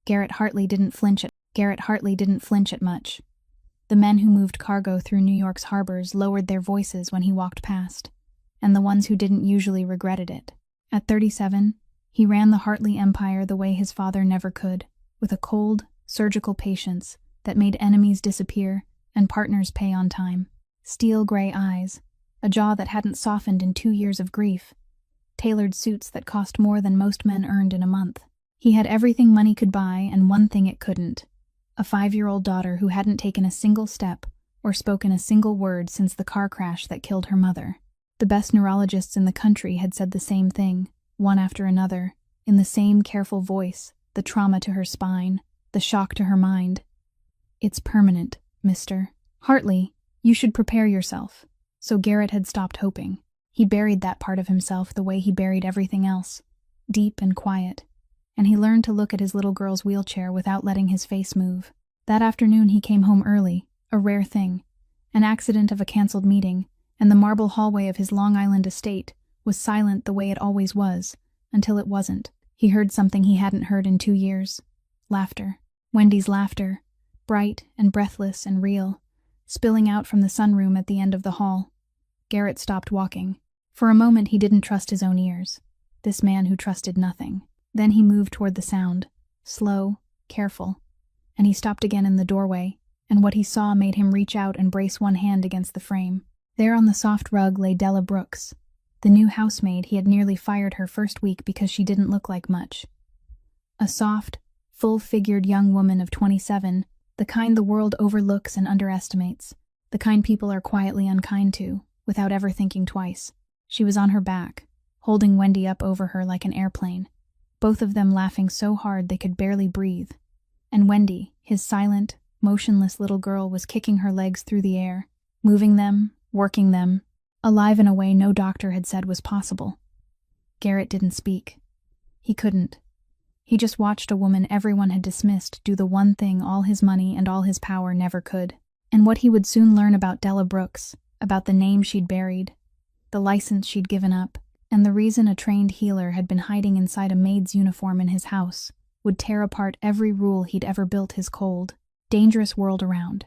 Garrett Hartley didn't flinch at much. The men who moved cargo through New York's harbors lowered their voices when he walked past, and the ones who didn't usually regretted it. At 37, he ran the Hartley empire the way his father never could, with a cold, surgical patience that made enemies disappear and partners pay on time. Steel gray eyes, a jaw that hadn't softened in 2 years of grief, tailored suits that cost more than most men earned in a month. He had everything money could buy and one thing it couldn't: a 5-year-old daughter who hadn't taken a single step or spoken a single word since the car crash that killed her mother. The best neurologists in the country had said the same thing, one after another, in the same careful voice: the trauma to her spine, the shock to her mind. "It's permanent, Mr. Hartley. You should prepare yourself." So Garrett had stopped hoping. He buried that part of himself the way he buried everything else, deep and quiet. And he learned to look at his little girl's wheelchair without letting his face move. That afternoon he came home early, a rare thing. An accident of a canceled meeting, and the marble hallway of his Long Island estate was silent the way it always was, until it wasn't. He heard something he hadn't heard in 2 years. Laughter. Wendy's laughter, bright and breathless and real, spilling out from the sunroom at the end of the hall. Garrett stopped walking. For a moment he didn't trust his own ears. This man who trusted nothing. Then he moved toward the sound, slow, careful, and he stopped again in the doorway, and what he saw made him reach out and brace one hand against the frame. There on the soft rug lay Della Brooks, the new housemaid. He had nearly fired her first week because she didn't look like much. A soft, full-figured young woman of 27, the kind the world overlooks and underestimates, the kind people are quietly unkind to, without ever thinking twice. She was on her back, holding Wendy up over her like an airplane, both of them laughing so hard they could barely breathe. And Wendy, his silent, motionless little girl, was kicking her legs through the air, moving them, working them, alive in a way no doctor had said was possible. Garrett didn't speak. He couldn't. He just watched a woman everyone had dismissed do the one thing all his money and all his power never could. And what he would soon learn about Della Brooks, about the name she'd buried, the license she'd given up, and the reason a trained healer had been hiding inside a maid's uniform in his house, would tear apart every rule he'd ever built his cold, dangerous world around.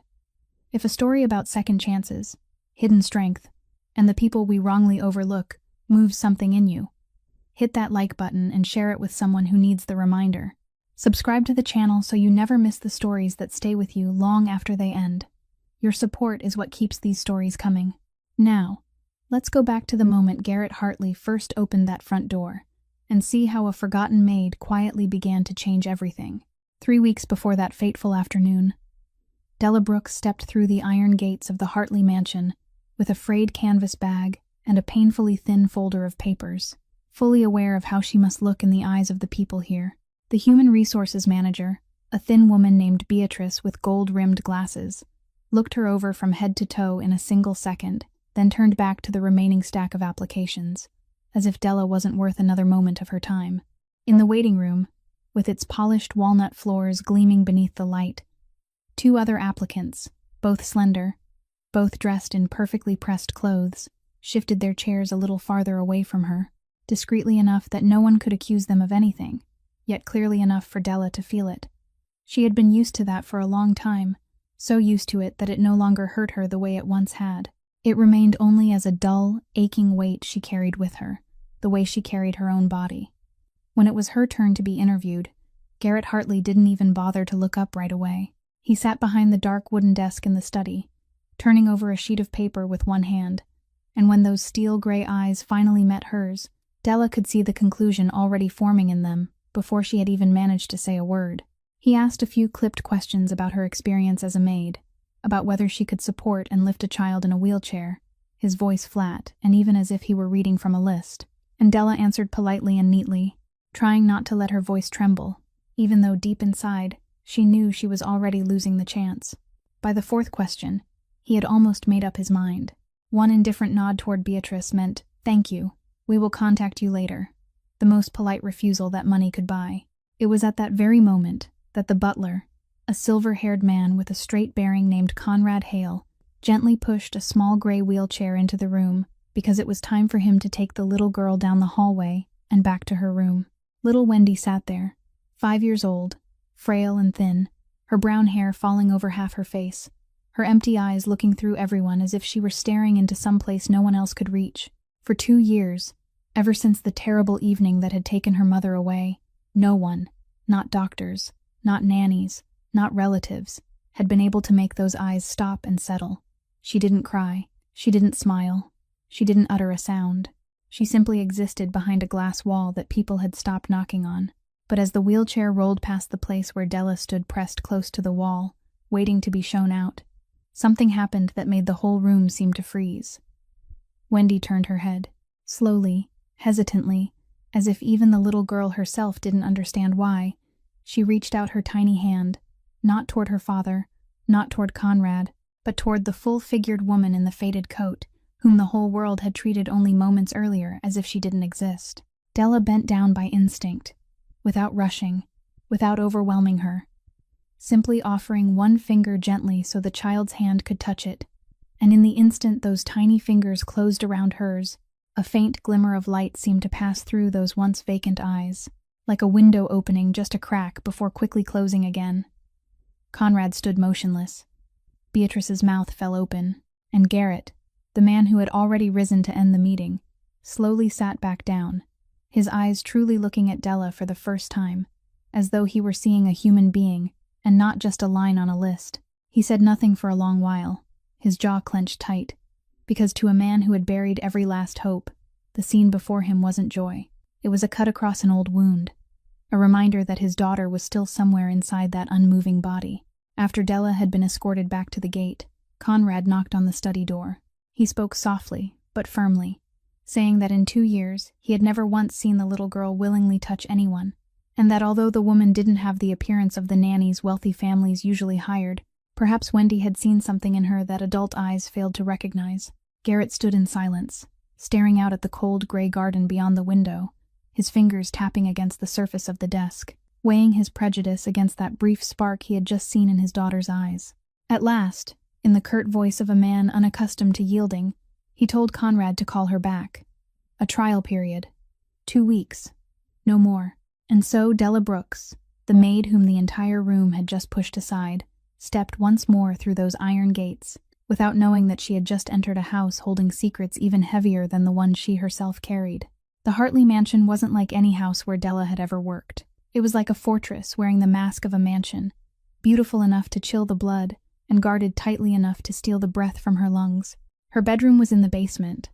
If a story about second chances, hidden strength, and the people we wrongly overlook moves something in you, hit that like button and share it with someone who needs the reminder. Subscribe to the channel so you never miss the stories that stay with you long after they end. Your support is what keeps these stories coming. Now, let's go back to the moment Garrett Hartley first opened that front door, and see how a forgotten maid quietly began to change everything. 3 weeks before that fateful afternoon, Della Brooks stepped through the iron gates of the Hartley mansion with a frayed canvas bag and a painfully thin folder of papers, fully aware of how she must look in the eyes of the people here. The human resources manager, a thin woman named Beatrice with gold-rimmed glasses, looked her over from head to toe in a single second, then turned back to the remaining stack of applications, as if Della wasn't worth another moment of her time. In the waiting room, with its polished walnut floors gleaming beneath the light, 2 other applicants, both slender, both dressed in perfectly pressed clothes, shifted their chairs a little farther away from her, discreetly enough that no one could accuse them of anything, yet clearly enough for Della to feel it. She had been used to that for a long time, so used to it that it no longer hurt her the way it once had. It remained only as a dull, aching weight she carried with her, the way she carried her own body. When it was her turn to be interviewed, Garrett Hartley didn't even bother to look up right away. He sat behind the dark wooden desk in the study, turning over a sheet of paper with one hand, and when those steel-gray eyes finally met hers, Della could see the conclusion already forming in them before she had even managed to say a word. He asked a few clipped questions about her experience as a maid, about whether she could support and lift a child in a wheelchair, his voice flat and even as if he were reading from a list. And Della answered politely and neatly, trying not to let her voice tremble, even though deep inside she knew she was already losing the chance. By the 4th question, he had almost made up his mind. One indifferent nod toward Beatrice meant, "Thank you, we will contact you later," the most polite refusal that money could buy. It was at that very moment that the butler, a silver-haired man with a straight bearing named Conrad Hale, gently pushed a small gray wheelchair into the room because it was time for him to take the little girl down the hallway and back to her room. Little Wendy sat there, 5 years old, frail and thin, her brown hair falling over half her face, her empty eyes looking through everyone as if she were staring into some place no one else could reach. For 2 years, ever since the terrible evening that had taken her mother away, no one, not doctors, not nannies, not relatives, had been able to make those eyes stop and settle. She didn't cry. She didn't smile. She didn't utter a sound. She simply existed behind a glass wall that people had stopped knocking on. But as the wheelchair rolled past the place where Della stood pressed close to the wall, waiting to be shown out, something happened that made the whole room seem to freeze. Wendy turned her head, slowly, hesitantly, as if even the little girl herself didn't understand why. She reached out her tiny hand, not toward her father, not toward Conrad, but toward the full-figured woman in the faded coat, whom the whole world had treated only moments earlier as if she didn't exist. Della bent down by instinct, without rushing, without overwhelming her, simply offering one finger gently so the child's hand could touch it, and in the instant those tiny fingers closed around hers, a faint glimmer of light seemed to pass through those once vacant eyes, like a window opening just a crack before quickly closing again. Conrad stood motionless. Beatrice's mouth fell open, and Garrett, the man who had already risen to end the meeting, slowly sat back down, his eyes truly looking at Della for the first time, as though he were seeing a human being and not just a line on a list. He said nothing for a long while, his jaw clenched tight, because to a man who had buried every last hope, the scene before him wasn't joy. It was a cut across an old wound, a reminder that his daughter was still somewhere inside that unmoving body. After Della had been escorted back to the gate, Conrad knocked on the study door. He spoke softly, but firmly, saying that in 2 years he had never once seen the little girl willingly touch anyone, and that although the woman didn't have the appearance of the nannies wealthy families usually hired, perhaps Wendy had seen something in her that adult eyes failed to recognize. Garrett stood in silence, staring out at the cold gray garden beyond the window, his fingers tapping against the surface of the desk, weighing his prejudice against that brief spark he had just seen in his daughter's eyes. At last, in the curt voice of a man unaccustomed to yielding, he told Conrad to call her back. A trial period. 2 weeks. No more. And so Della Brooks, the maid whom the entire room had just pushed aside, stepped once more through those iron gates, without knowing that she had just entered a house holding secrets even heavier than the one she herself carried. The Hartley mansion wasn't like any house where Della had ever worked. It was like a fortress wearing the mask of a mansion, beautiful enough to chill the blood, and guarded tightly enough to steal the breath from her lungs. Her bedroom was in the basement,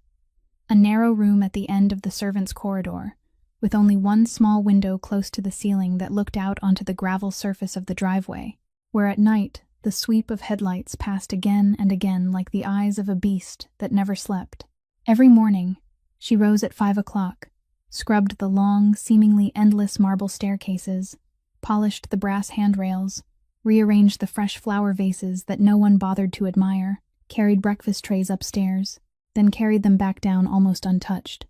a narrow room at the end of the servants' corridor, with only one small window close to the ceiling that looked out onto the gravel surface of the driveway, where at night the sweep of headlights passed again and again like the eyes of a beast that never slept. Every morning, she rose at 5 o'clock, scrubbed the long, seemingly endless marble staircases, polished the brass handrails, rearranged the fresh flower vases that no one bothered to admire, carried breakfast trays upstairs, then carried them back down almost untouched.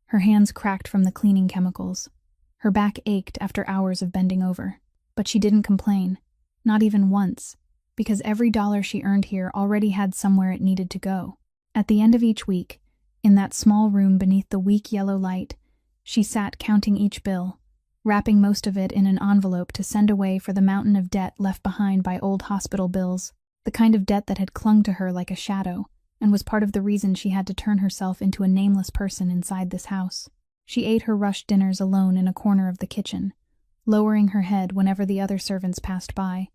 Her hands cracked from the cleaning chemicals. Her back ached after hours of bending over. But she didn't complain, not even once, because every dollar she earned here already had somewhere it needed to go. At the end of each week, in that small room beneath the weak yellow light, she sat counting each bill, wrapping most of it in an envelope to send away for the mountain of debt left behind by old hospital bills, the kind of debt that had clung to her like a shadow, and was part of the reason she had to turn herself into a nameless person inside this house. She ate her rushed dinners alone in a corner of the kitchen, lowering her head whenever the other servants passed by,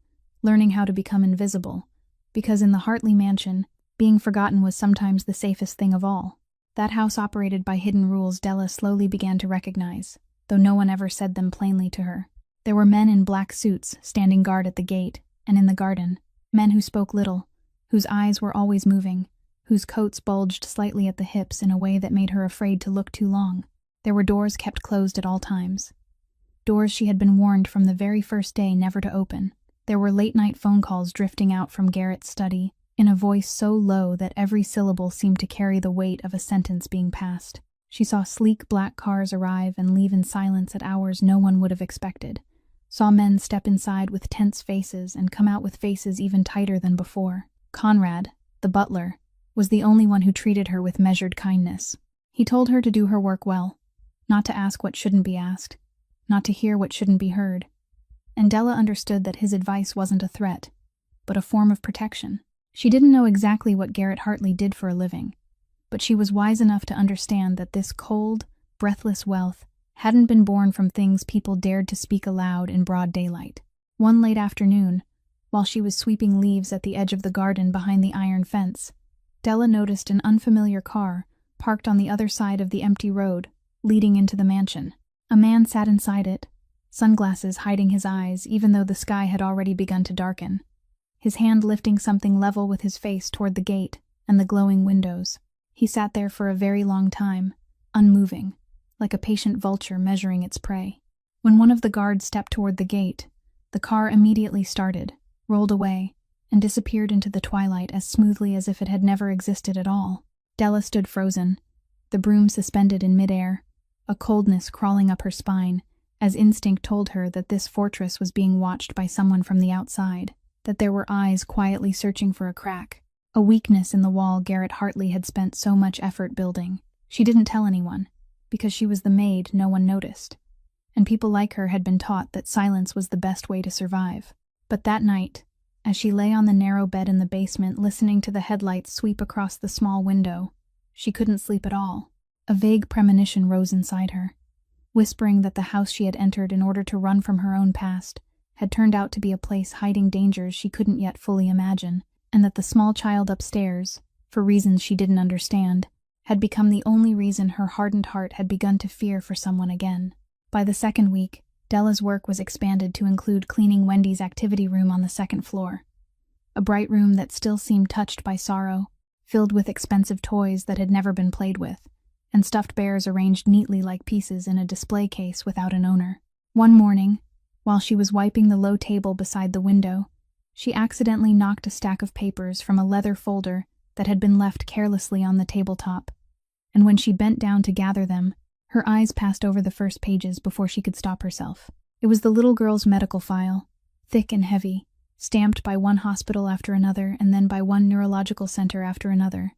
learning how to become invisible, because in the Hartley mansion, being forgotten was sometimes the safest thing of all. That house operated by hidden rules Della slowly began to recognize, though no one ever said them plainly to her. There were men in black suits standing guard at the gate and in the garden, men who spoke little, whose eyes were always moving, whose coats bulged slightly at the hips in a way that made her afraid to look too long. There were doors kept closed at all times. Doors she had been warned from the very first day never to open. There were late-night phone calls drifting out from Garrett's study, in a voice so low that every syllable seemed to carry the weight of a sentence being passed. She saw sleek black cars arrive and leave in silence at hours no one would have expected, saw men step inside with tense faces and come out with faces even tighter than before. Conrad, the butler, was the only one who treated her with measured kindness. He told her to do her work well, not to ask what shouldn't be asked, not to hear what shouldn't be heard. and Della understood that his advice wasn't a threat, but a form of protection. She didn't know exactly what Garrett Hartley did for a living, but she was wise enough to understand that this cold, breathless wealth hadn't been born from things people dared to speak aloud in broad daylight. One late afternoon, while she was sweeping leaves at the edge of the garden behind the iron fence, Della noticed an unfamiliar car parked on the other side of the empty road leading into the mansion. A man sat inside it, sunglasses hiding his eyes even though the sky had already begun to darken, his hand lifting something level with his face toward the gate and the glowing windows. He sat there for a very long time, unmoving, like a patient vulture measuring its prey. When one of the guards stepped toward the gate, the car immediately started, rolled away, and disappeared into the twilight as smoothly as if it had never existed at all. Della stood frozen, the broom suspended in midair, a coldness crawling up her spine, as instinct told her that this fortress was being watched by someone from the outside, that there were eyes quietly searching for a crack, a weakness in the wall Garrett Hartley had spent so much effort building. She didn't tell anyone, because she was the maid no one noticed, and people like her had been taught that silence was the best way to survive. But that night, as she lay on the narrow bed in the basement listening to the headlights sweep across the small window, she couldn't sleep at all. A vague premonition rose inside her, whispering that the house she had entered in order to run from her own past had turned out to be a place hiding dangers she couldn't yet fully imagine, and that the small child upstairs, for reasons she didn't understand, had become the only reason her hardened heart had begun to fear for someone again. By the second week, Della's work was expanded to include cleaning Wendy's activity room on the second floor, a bright room that still seemed touched by sorrow, filled with expensive toys that had never been played with, and stuffed bears arranged neatly like pieces in a display case without an owner. One morning, while she was wiping the low table beside the window, she accidentally knocked a stack of papers from a leather folder that had been left carelessly on the tabletop, and when she bent down to gather them, her eyes passed over the first pages before she could stop herself. It was the little girl's medical file, thick and heavy, stamped by one hospital after another and then by one neurological center after another,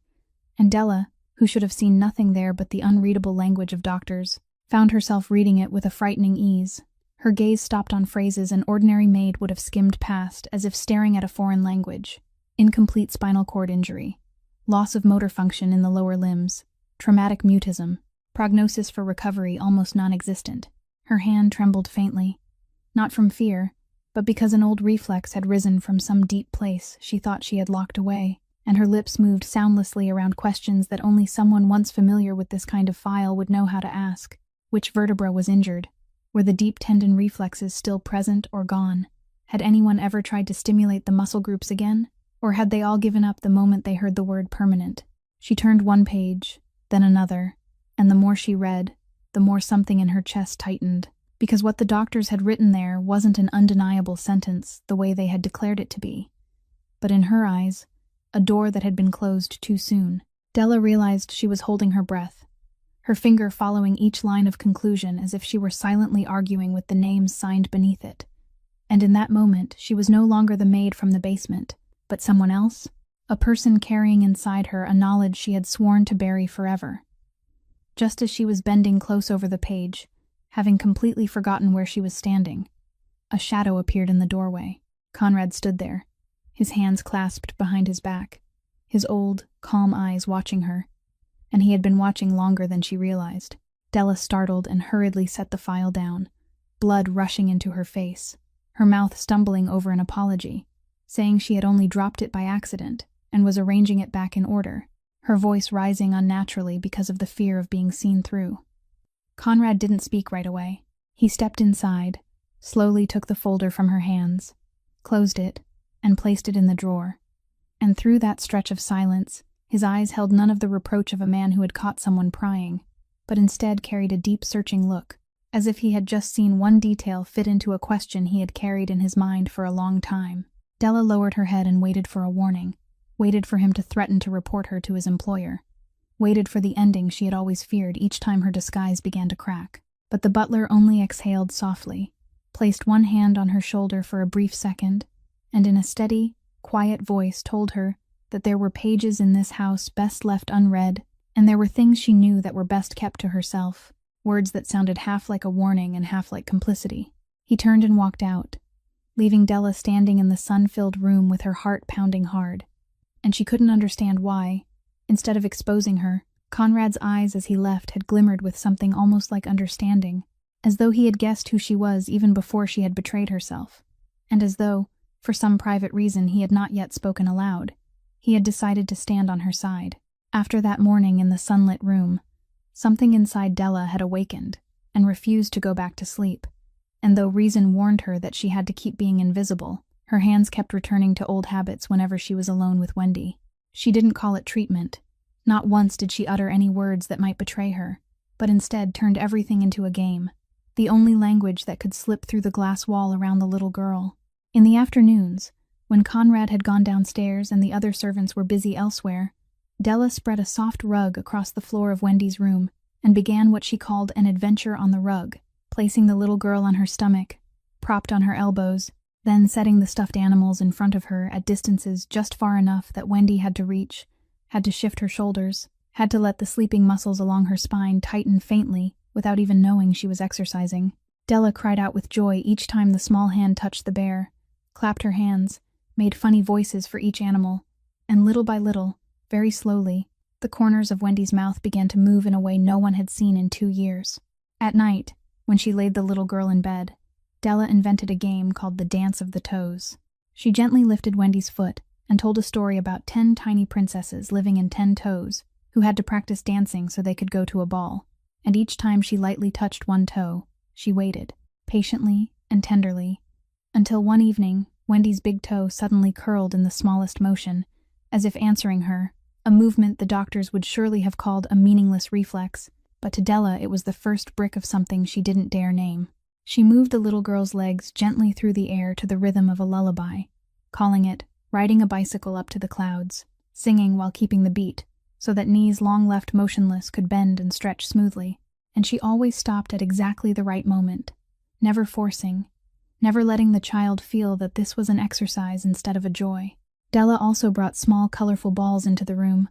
and Della, who should have seen nothing there but the unreadable language of doctors, found herself reading it with a frightening ease. Her gaze stopped on phrases an ordinary maid would have skimmed past as if staring at a foreign language. Incomplete spinal cord injury, loss of motor function in the lower limbs, traumatic mutism, prognosis for recovery almost non-existent. Her hand trembled faintly, not from fear, but because an old reflex had risen from some deep place she thought she had locked away, and her lips moved soundlessly around questions that only someone once familiar with this kind of file would know how to ask. Which vertebra was injured? Were the deep tendon reflexes still present or gone? Had anyone ever tried to stimulate the muscle groups again? Or had they all given up the moment they heard the word permanent? She turned one page, then another, and the more she read, the more something in her chest tightened, because what the doctors had written there wasn't an undeniable sentence the way they had declared it to be, but in her eyes, a door that had been closed too soon. Della realized she was holding her breath, her finger following each line of conclusion as if she were silently arguing with the names signed beneath it. And in that moment, she was no longer the maid from the basement, but someone else, a person carrying inside her a knowledge she had sworn to bury forever. Just as she was bending close over the page, having completely forgotten where she was standing, a shadow appeared in the doorway. Conrad stood there, his hands clasped behind his back, his old, calm eyes watching her, and he had been watching longer than she realized. Della startled and hurriedly set the file down, blood rushing into her face, her mouth stumbling over an apology, saying she had only dropped it by accident and was arranging it back in order, her voice rising unnaturally because of the fear of being seen through. Conrad didn't speak right away. He stepped inside, slowly took the folder from her hands, closed it, and placed it in the drawer. And through that stretch of silence, his eyes held none of the reproach of a man who had caught someone prying, but instead carried a deep searching look, as if he had just seen one detail fit into a question he had carried in his mind for a long time. Della lowered her head and waited for a warning, waited for him to threaten to report her to his employer, waited for the ending she had always feared each time her disguise began to crack. But the butler only exhaled softly, placed one hand on her shoulder for a brief second, and in a steady, quiet voice told her that there were pages in this house best left unread, and there were things she knew that were best kept to herself, words that sounded half like a warning and half like complicity. He turned and walked out, leaving Della standing in the sun-filled room with her heart pounding hard. And she couldn't understand why. Instead of exposing her, Conrad's eyes as he left had glimmered with something almost like understanding, as though he had guessed who she was even before she had betrayed herself, and as though, for some private reason he had not yet spoken aloud, he had decided to stand on her side. After that morning in the sunlit room, something inside Della had awakened and refused to go back to sleep, and though reason warned her that she had to keep being invisible, her hands kept returning to old habits whenever she was alone with Wendy. She didn't call it treatment. Not once did she utter any words that might betray her, but instead turned everything into a game, the only language that could slip through the glass wall around the little girl. In the afternoons, when Conrad had gone downstairs and the other servants were busy elsewhere, Della spread a soft rug across the floor of Wendy's room and began what she called an adventure on the rug, placing the little girl on her stomach, propped on her elbows, then setting the stuffed animals in front of her at distances just far enough that Wendy had to reach, had to shift her shoulders, had to let the sleeping muscles along her spine tighten faintly without even knowing she was exercising. Della cried out with joy each time the small hand touched the bear, clapped her hands, made funny voices for each animal, and little by little, very slowly, the corners of Wendy's mouth began to move in a way no one had seen in 2 years. At night, when she laid the little girl in bed, Della invented a game called the Dance of the Toes. She gently lifted Wendy's foot and told a story about 10 tiny princesses living in 10 toes who had to practice dancing so they could go to a ball, and each time she lightly touched one toe, she waited, patiently and tenderly, until one evening Wendy's big toe suddenly curled in the smallest motion, as if answering her, a movement the doctors would surely have called a meaningless reflex, but to Della it was the first brick of something she didn't dare name. She moved the little girl's legs gently through the air to the rhythm of a lullaby, calling it riding a bicycle up to the clouds, singing while keeping the beat, so that knees long left motionless could bend and stretch smoothly, and she always stopped at exactly the right moment, never forcing, never letting the child feel that this was an exercise instead of a joy. Della also brought small, colorful balls into the room,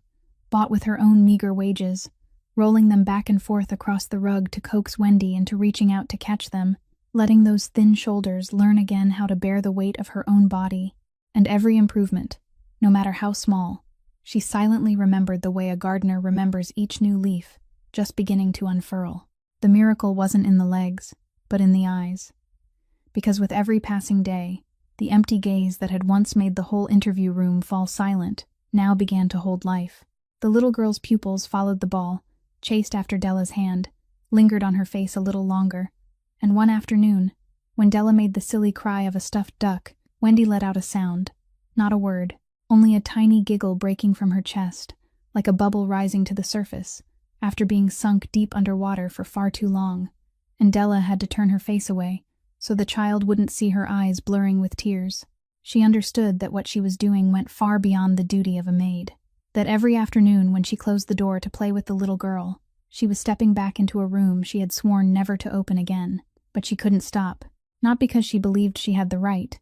bought with her own meager wages, rolling them back and forth across the rug to coax Wendy into reaching out to catch them, letting those thin shoulders learn again how to bear the weight of her own body. And every improvement, no matter how small, she silently remembered the way a gardener remembers each new leaf just beginning to unfurl. The miracle wasn't in the legs, but in the eyes. Because with every passing day, the empty gaze that had once made the whole interview room fall silent now began to hold life. The little girl's pupils followed the ball, chased after Della's hand, lingered on her face a little longer, and one afternoon, when Della made the silly cry of a stuffed duck, Wendy let out a sound, not a word, only a tiny giggle breaking from her chest, like a bubble rising to the surface, after being sunk deep underwater for far too long, and Della had to turn her face away, so the child wouldn't see her eyes blurring with tears. She understood that what she was doing went far beyond the duty of a maid, that every afternoon when she closed the door to play with the little girl, she was stepping back into a room she had sworn never to open again. But she couldn't stop, not because she believed she had the right,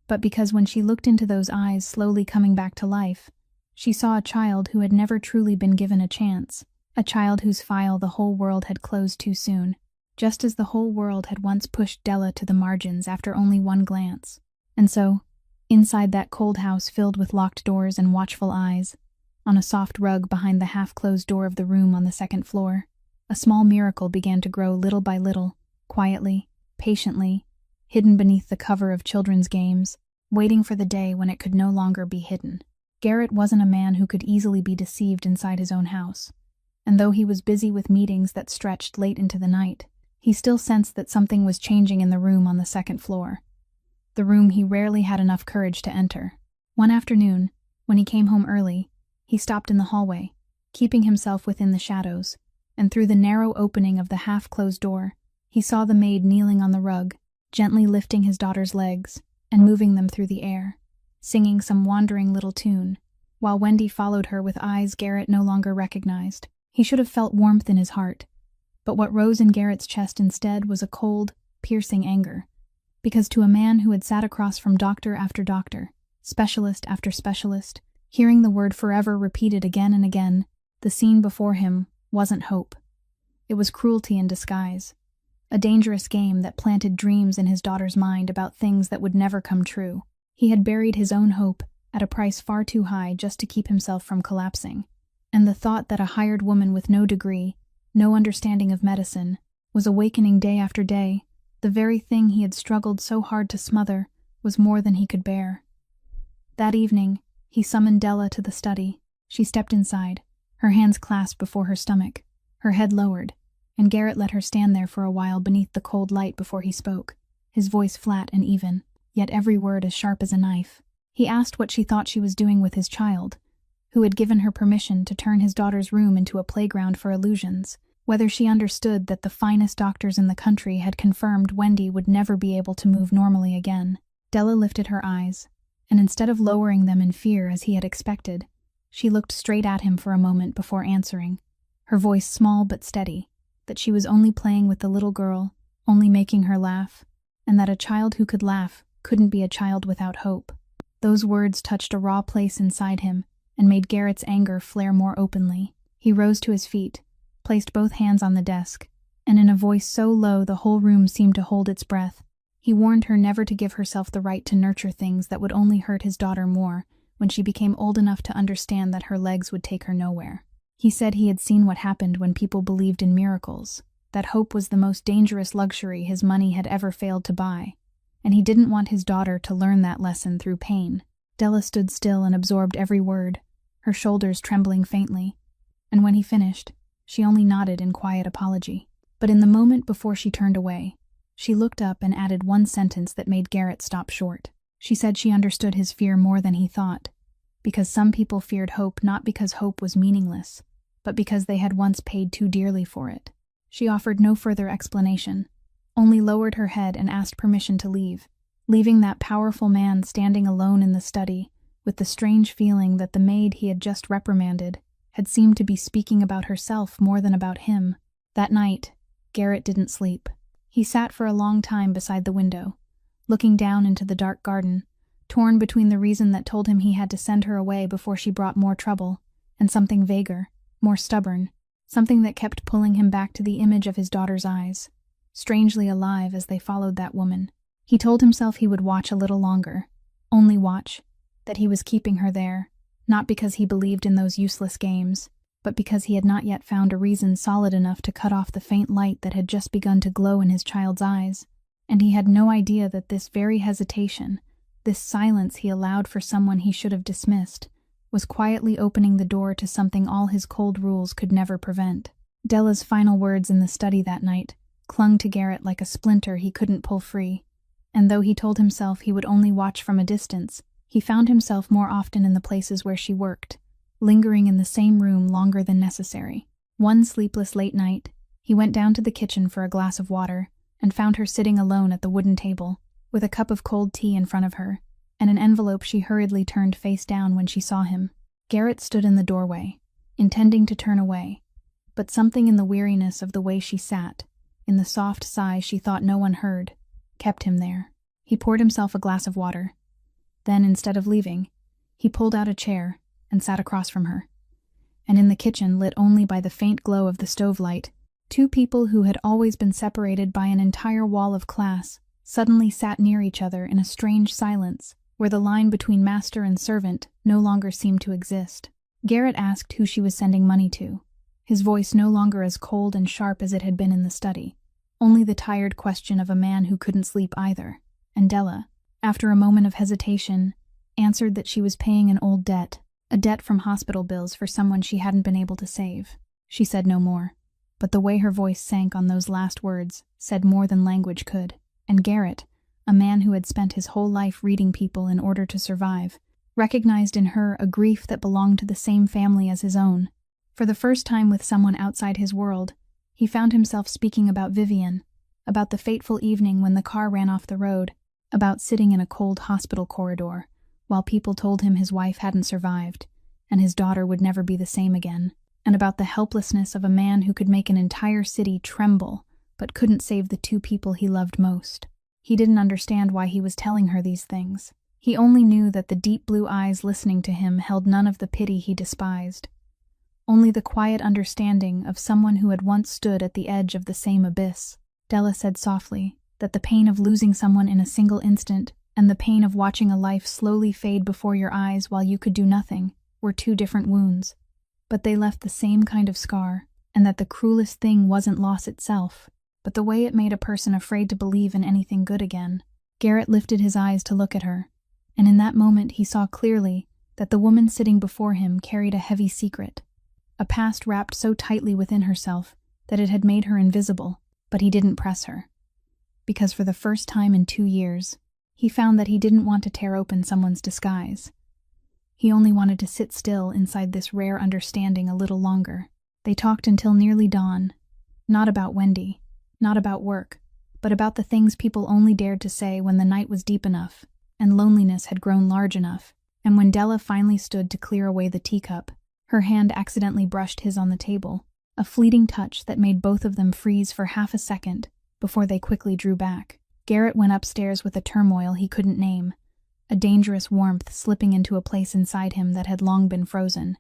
but because when she looked into those eyes slowly coming back to life, she saw a child who had never truly been given a chance, a child whose file the whole world had closed too soon, just as the whole world had once pushed Della to the margins after only one glance. And so, inside that cold house filled with locked doors and watchful eyes, on a soft rug behind the half-closed door of the room on the second floor, a small miracle began to grow little by little, quietly, patiently, hidden beneath the cover of children's games, waiting for the day when it could no longer be hidden. Garrett wasn't a man who could easily be deceived inside his own house, and though he was busy with meetings that stretched late into the night, he still sensed that something was changing in the room on the second floor, the room he rarely had enough courage to enter. One afternoon, when he came home early, he stopped in the hallway, keeping himself within the shadows, and through the narrow opening of the half-closed door, he saw the maid kneeling on the rug, gently lifting his daughter's legs and moving them through the air, singing some wandering little tune, while Wendy followed her with eyes Garrett no longer recognized. He should have felt warmth in his heart, but what rose in Garrett's chest instead was a cold, piercing anger, because to a man who had sat across from doctor after doctor, specialist after specialist, hearing the word forever repeated again and again, the scene before him wasn't hope. It was cruelty in disguise, a dangerous game that planted dreams in his daughter's mind about things that would never come true. He had buried his own hope at a price far too high just to keep himself from collapsing, and the thought that a hired woman with no degree, no understanding of medicine, was awakening day after day, the very thing he had struggled so hard to smother, was more than he could bear. That evening, he summoned Della to the study. She stepped inside, her hands clasped before her stomach, her head lowered, and Garrett let her stand there for a while beneath the cold light before he spoke, his voice flat and even, yet every word as sharp as a knife. He asked what she thought she was doing with his child, who had given her permission to turn his daughter's room into a playground for illusions, whether she understood that the finest doctors in the country had confirmed Wendy would never be able to move normally again. Della lifted her eyes, and instead of lowering them in fear as he had expected, she looked straight at him for a moment before answering, her voice small but steady, that she was only playing with the little girl, only making her laugh, and that a child who could laugh couldn't be a child without hope. Those words touched a raw place inside him and made Garrett's anger flare more openly. He rose to his feet, placed both hands on the desk, and in a voice so low the whole room seemed to hold its breath, he warned her never to give herself the right to nurture things that would only hurt his daughter more when she became old enough to understand that her legs would take her nowhere. He said he had seen what happened when people believed in miracles, that hope was the most dangerous luxury his money had ever failed to buy, and he didn't want his daughter to learn that lesson through pain. Della stood still and absorbed every word, her shoulders trembling faintly, and when he finished, she only nodded in quiet apology. But in the moment before she turned away, she looked up and added one sentence that made Garrett stop short. She said she understood his fear more than he thought, because some people feared hope not because hope was meaningless, but because they had once paid too dearly for it. She offered no further explanation, only lowered her head and asked permission to leave, leaving that powerful man standing alone in the study, with the strange feeling that the maid he had just reprimanded had seemed to be speaking about herself more than about him. That night, Garrett didn't sleep. He sat for a long time beside the window, looking down into the dark garden, torn between the reason that told him he had to send her away before she brought more trouble, and something vaguer, more stubborn, something that kept pulling him back to the image of his daughter's eyes, strangely alive as they followed that woman. He told himself he would watch a little longer, only watch, that he was keeping her there, not because he believed in those useless games, but because he had not yet found a reason solid enough to cut off the faint light that had just begun to glow in his child's eyes, and he had no idea that this very hesitation, this silence he allowed for someone he should have dismissed, was quietly opening the door to something all his cold rules could never prevent. Della's final words in the study that night clung to Garrett like a splinter he couldn't pull free, and though he told himself he would only watch from a distance, he found himself more often in the places where she worked, lingering in the same room longer than necessary. One sleepless late night, he went down to the kitchen for a glass of water and found her sitting alone at the wooden table, with a cup of cold tea in front of her, and an envelope she hurriedly turned face down when she saw him. Garrett stood in the doorway, intending to turn away, but something in the weariness of the way she sat, in the soft sigh she thought no one heard, kept him there. He poured himself a glass of water. Then, instead of leaving, he pulled out a chair and sat across from her. And in the kitchen, lit only by the faint glow of the stove light, two people who had always been separated by an entire wall of class suddenly sat near each other in a strange silence, where the line between master and servant no longer seemed to exist. Garrett asked who she was sending money to, his voice no longer as cold and sharp as it had been in the study, only the tired question of a man who couldn't sleep either. And Della, after a moment of hesitation, answered that she was paying an old debt, a debt from hospital bills for someone she hadn't been able to save. She said no more, but the way her voice sank on those last words said more than language could, and Garrett, a man who had spent his whole life reading people in order to survive, recognized in her a grief that belonged to the same family as his own. For the first time with someone outside his world, he found himself speaking about Vivian, about the fateful evening when the car ran off the road, about sitting in a cold hospital corridor, while people told him his wife hadn't survived, and his daughter would never be the same again, and about the helplessness of a man who could make an entire city tremble, but couldn't save the two people he loved most. He didn't understand why he was telling her these things. He only knew that the deep blue eyes listening to him held none of the pity he despised, only the quiet understanding of someone who had once stood at the edge of the same abyss. Della said softly, that the pain of losing someone in a single instant and the pain of watching a life slowly fade before your eyes while you could do nothing were two different wounds. But they left the same kind of scar, and that the cruelest thing wasn't loss itself, but the way it made a person afraid to believe in anything good again. Garrett lifted his eyes to look at her, and in that moment he saw clearly that the woman sitting before him carried a heavy secret, a past wrapped so tightly within herself that it had made her invisible. But he didn't press her, because for the first time in 2 years, he found that he didn't want to tear open someone's disguise. He only wanted to sit still inside this rare understanding a little longer. They talked until nearly dawn, not about Wendy, not about work, but about the things people only dared to say when the night was deep enough, and loneliness had grown large enough, and when Della finally stood to clear away the teacup, her hand accidentally brushed his on the table, a fleeting touch that made both of them freeze for half a second before they quickly drew back. Garrett went upstairs with a turmoil he couldn't name, a dangerous warmth slipping into a place inside him that had long been frozen,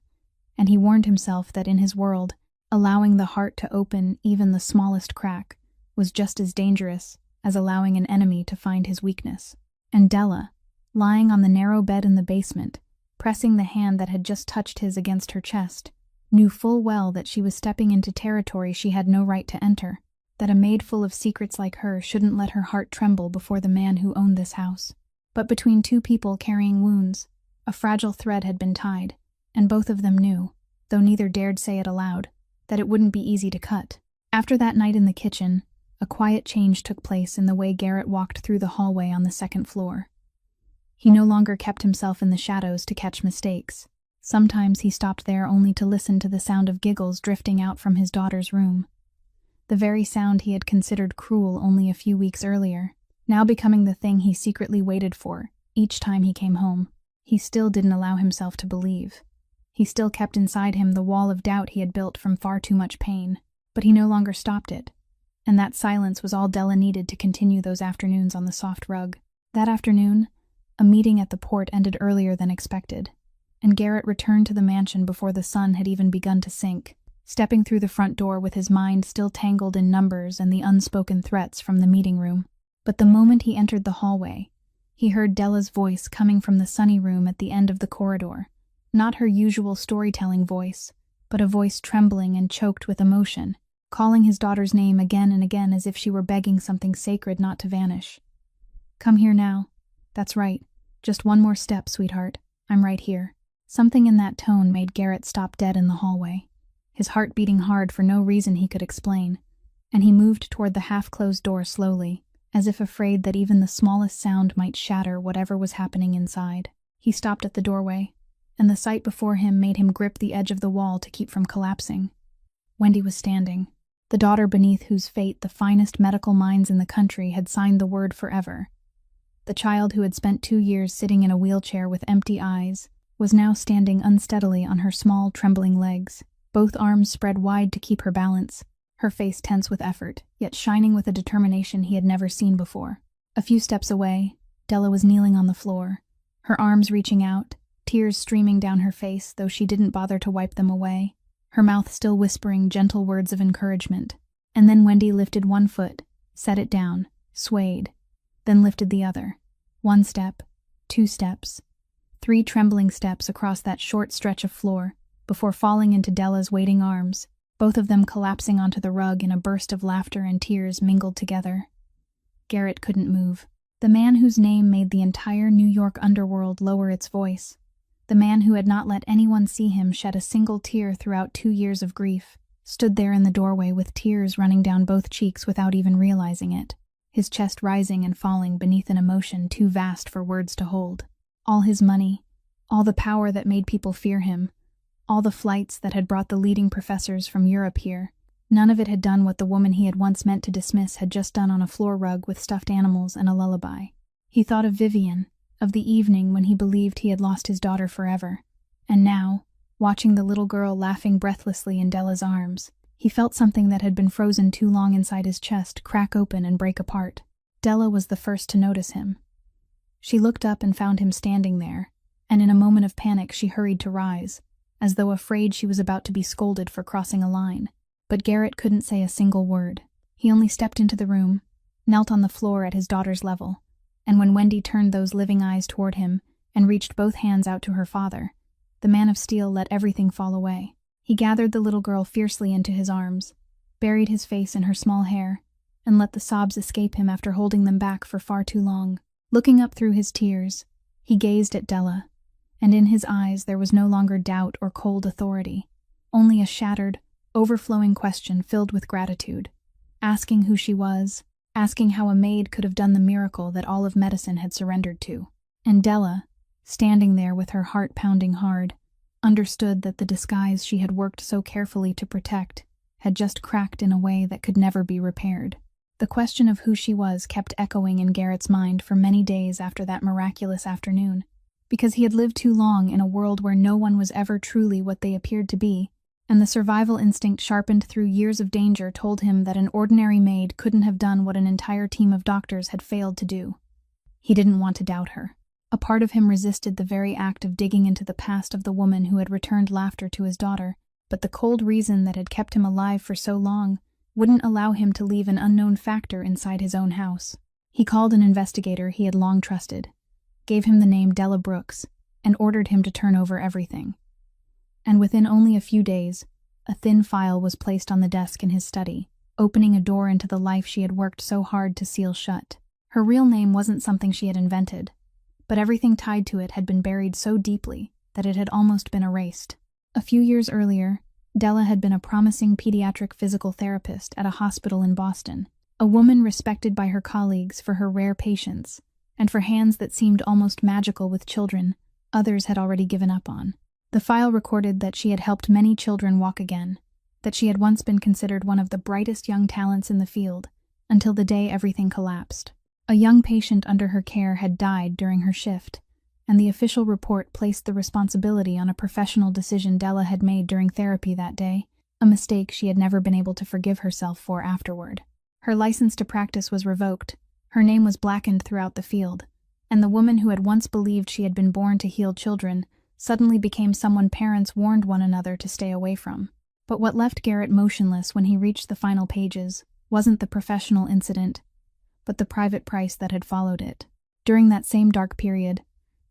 and he warned himself that in his world, allowing the heart to open even the smallest crack was just as dangerous as allowing an enemy to find his weakness. And Della, lying on the narrow bed in the basement, pressing the hand that had just touched his against her chest, knew full well that she was stepping into territory she had no right to enter, that a maid full of secrets like her shouldn't let her heart tremble before the man who owned this house. But between two people carrying wounds, a fragile thread had been tied, and both of them knew, though neither dared say it aloud, that it wouldn't be easy to cut. After that night in the kitchen, a quiet change took place in the way Garrett walked through the hallway on the second floor. He no longer kept himself in the shadows to catch mistakes. Sometimes he stopped there only to listen to the sound of giggles drifting out from his daughter's room. The very sound he had considered cruel only a few weeks earlier, now becoming the thing he secretly waited for each time he came home. He still didn't allow himself to believe. He still kept inside him the wall of doubt he had built from far too much pain, but he no longer stopped it. And that silence was all Della needed to continue those afternoons on the soft rug. That afternoon, a meeting at the port ended earlier than expected, and Garrett returned to the mansion before the sun had even begun to sink, stepping through the front door with his mind still tangled in numbers and the unspoken threats from the meeting room. But the moment he entered the hallway, he heard Della's voice coming from the sunny room at the end of the corridor, not her usual storytelling voice, but a voice trembling and choked with emotion, calling his daughter's name again and again as if she were begging something sacred not to vanish. "Come here now. That's right. Just one more step, sweetheart. I'm right here." Something in that tone made Garrett stop dead in the hallway, his heart beating hard for no reason he could explain, and he moved toward the half-closed door slowly, as if afraid that even the smallest sound might shatter whatever was happening inside. He stopped at the doorway, and the sight before him made him grip the edge of the wall to keep from collapsing. Wendy was standing, the daughter beneath whose fate the finest medical minds in the country had signed the word forever. The child who had spent 2 years sitting in a wheelchair with empty eyes was now standing unsteadily on her small, trembling legs, both arms spread wide to keep her balance, her face tense with effort, yet shining with a determination he had never seen before. A few steps away, Della was kneeling on the floor, her arms reaching out, tears streaming down her face, though she didn't bother to wipe them away, her mouth still whispering gentle words of encouragement. And then Wendy lifted one foot, set it down, swayed, then lifted the other. 1 step, 2 steps, 3 trembling steps across that short stretch of floor, before falling into Della's waiting arms, both of them collapsing onto the rug in a burst of laughter and tears mingled together. Garrett couldn't move. The man whose name made the entire New York underworld lower its voice, the man who had not let anyone see him shed a single tear throughout 2 years of grief, stood there in the doorway with tears running down both cheeks without even realizing it, his chest rising and falling beneath an emotion too vast for words to hold. All his money, all the power that made people fear him, all the flights that had brought the leading professors from Europe here, none of it had done what the woman he had once meant to dismiss had just done on a floor rug with stuffed animals and a lullaby. He thought of Vivian, of the evening when he believed he had lost his daughter forever, and now, watching the little girl laughing breathlessly in Della's arms, he felt something that had been frozen too long inside his chest crack open and break apart. Della was the first to notice him. She looked up and found him standing there, and in a moment of panic she hurried to rise, as though afraid she was about to be scolded for crossing a line. But Garrett couldn't say a single word. He only stepped into the room, knelt on the floor at his daughter's level, and when Wendy turned those living eyes toward him and reached both hands out to her father, the man of steel let everything fall away. He gathered the little girl fiercely into his arms, buried his face in her small hair, and let the sobs escape him after holding them back for far too long. Looking up through his tears, he gazed at Della, and in his eyes there was no longer doubt or cold authority, only a shattered, overflowing question filled with gratitude, asking who she was, asking how a maid could have done the miracle that all of medicine had surrendered to. And Della, standing there with her heart pounding hard, understood that the disguise she had worked so carefully to protect had just cracked in a way that could never be repaired. The question of who she was kept echoing in Garrett's mind for many days after that miraculous afternoon, because he had lived too long in a world where no one was ever truly what they appeared to be, and the survival instinct sharpened through years of danger told him that an ordinary maid couldn't have done what an entire team of doctors had failed to do. He didn't want to doubt her. A part of him resisted the very act of digging into the past of the woman who had returned laughter to his daughter, but the cold reason that had kept him alive for so long wouldn't allow him to leave an unknown factor inside his own house. He called an investigator he had long trusted, gave him the name Della Brooks, and ordered him to turn over everything. And within only a few days, a thin file was placed on the desk in his study, opening a door into the life she had worked so hard to seal shut. Her real name wasn't something she had invented, but everything tied to it had been buried so deeply that it had almost been erased. A few years earlier, Della had been a promising pediatric physical therapist at a hospital in Boston, a woman respected by her colleagues for her rare patience, and for hands that seemed almost magical with children others had already given up on. The file recorded that she had helped many children walk again, that she had once been considered one of the brightest young talents in the field, until the day everything collapsed. A young patient under her care had died during her shift, and the official report placed the responsibility on a professional decision Della had made during therapy that day, a mistake she had never been able to forgive herself for afterward. Her license to practice was revoked, her name was blackened throughout the field, and the woman who had once believed she had been born to heal children suddenly became someone parents warned one another to stay away from. But what left Garrett motionless when he reached the final pages wasn't the professional incident, but the private price that had followed it. During that same dark period,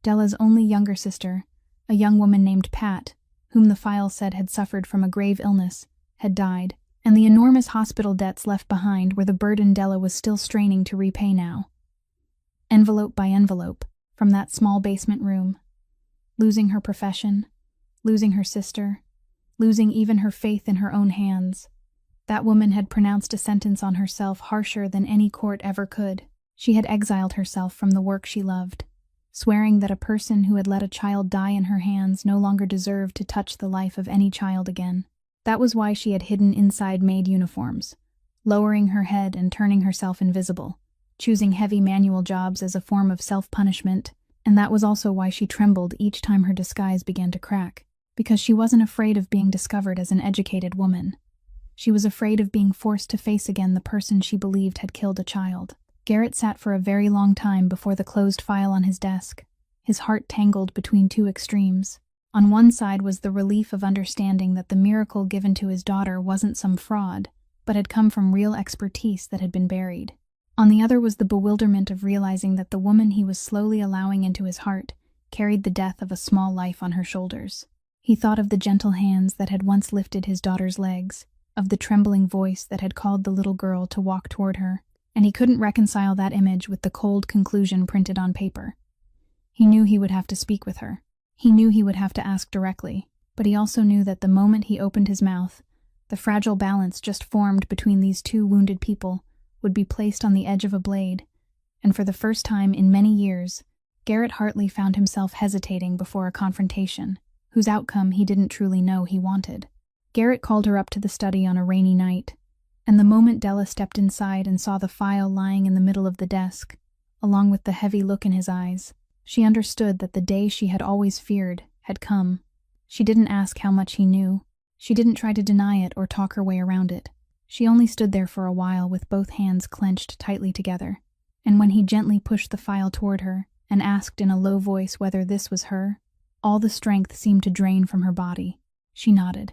Della's only younger sister, a young woman named Pat, whom the file said had suffered from a grave illness, had died, and the enormous hospital debts left behind were the burden Della was still straining to repay now. Envelope by envelope, from that small basement room. Losing her profession, losing her sister, losing even her faith in her own hands. That woman had pronounced a sentence on herself harsher than any court ever could. She had exiled herself from the work she loved, swearing that a person who had let a child die in her hands no longer deserved to touch the life of any child again. That was why she had hidden inside Maid uniforms, lowering her head and turning herself invisible, choosing heavy manual jobs as a form of self-punishment, and that was also why she trembled each time her disguise began to crack, because she wasn't afraid of being discovered as an educated woman. She was afraid of being forced to face again the person she believed had killed a child. Garrett sat for a very long time before the closed file on his desk, his heart tangled between two extremes. On one side was the relief of understanding that the miracle given to his daughter wasn't some fraud, but had come from real expertise that had been buried. On the other was the bewilderment of realizing that the woman he was slowly allowing into his heart carried the death of a small life on her shoulders. He thought of the gentle hands that had once lifted his daughter's legs, of the trembling voice that had called the little girl to walk toward her, and he couldn't reconcile that image with the cold conclusion printed on paper. He knew he would have to speak with her. He knew he would have to ask directly, but he also knew that the moment he opened his mouth, the fragile balance just formed between these two wounded people would be placed on the edge of a blade, and for the first time in many years, Garrett Hartley found himself hesitating before a confrontation, whose outcome he didn't truly know he wanted. Garrett called her up to the study on a rainy night, and the moment Della stepped inside and saw the file lying in the middle of the desk, along with the heavy look in his eyes, she understood that the day she had always feared had come. She didn't ask how much he knew. She didn't try to deny it or talk her way around it. She only stood there for a while with both hands clenched tightly together, and when he gently pushed the file toward her and asked in a low voice whether this was her, all the strength seemed to drain from her body. She nodded.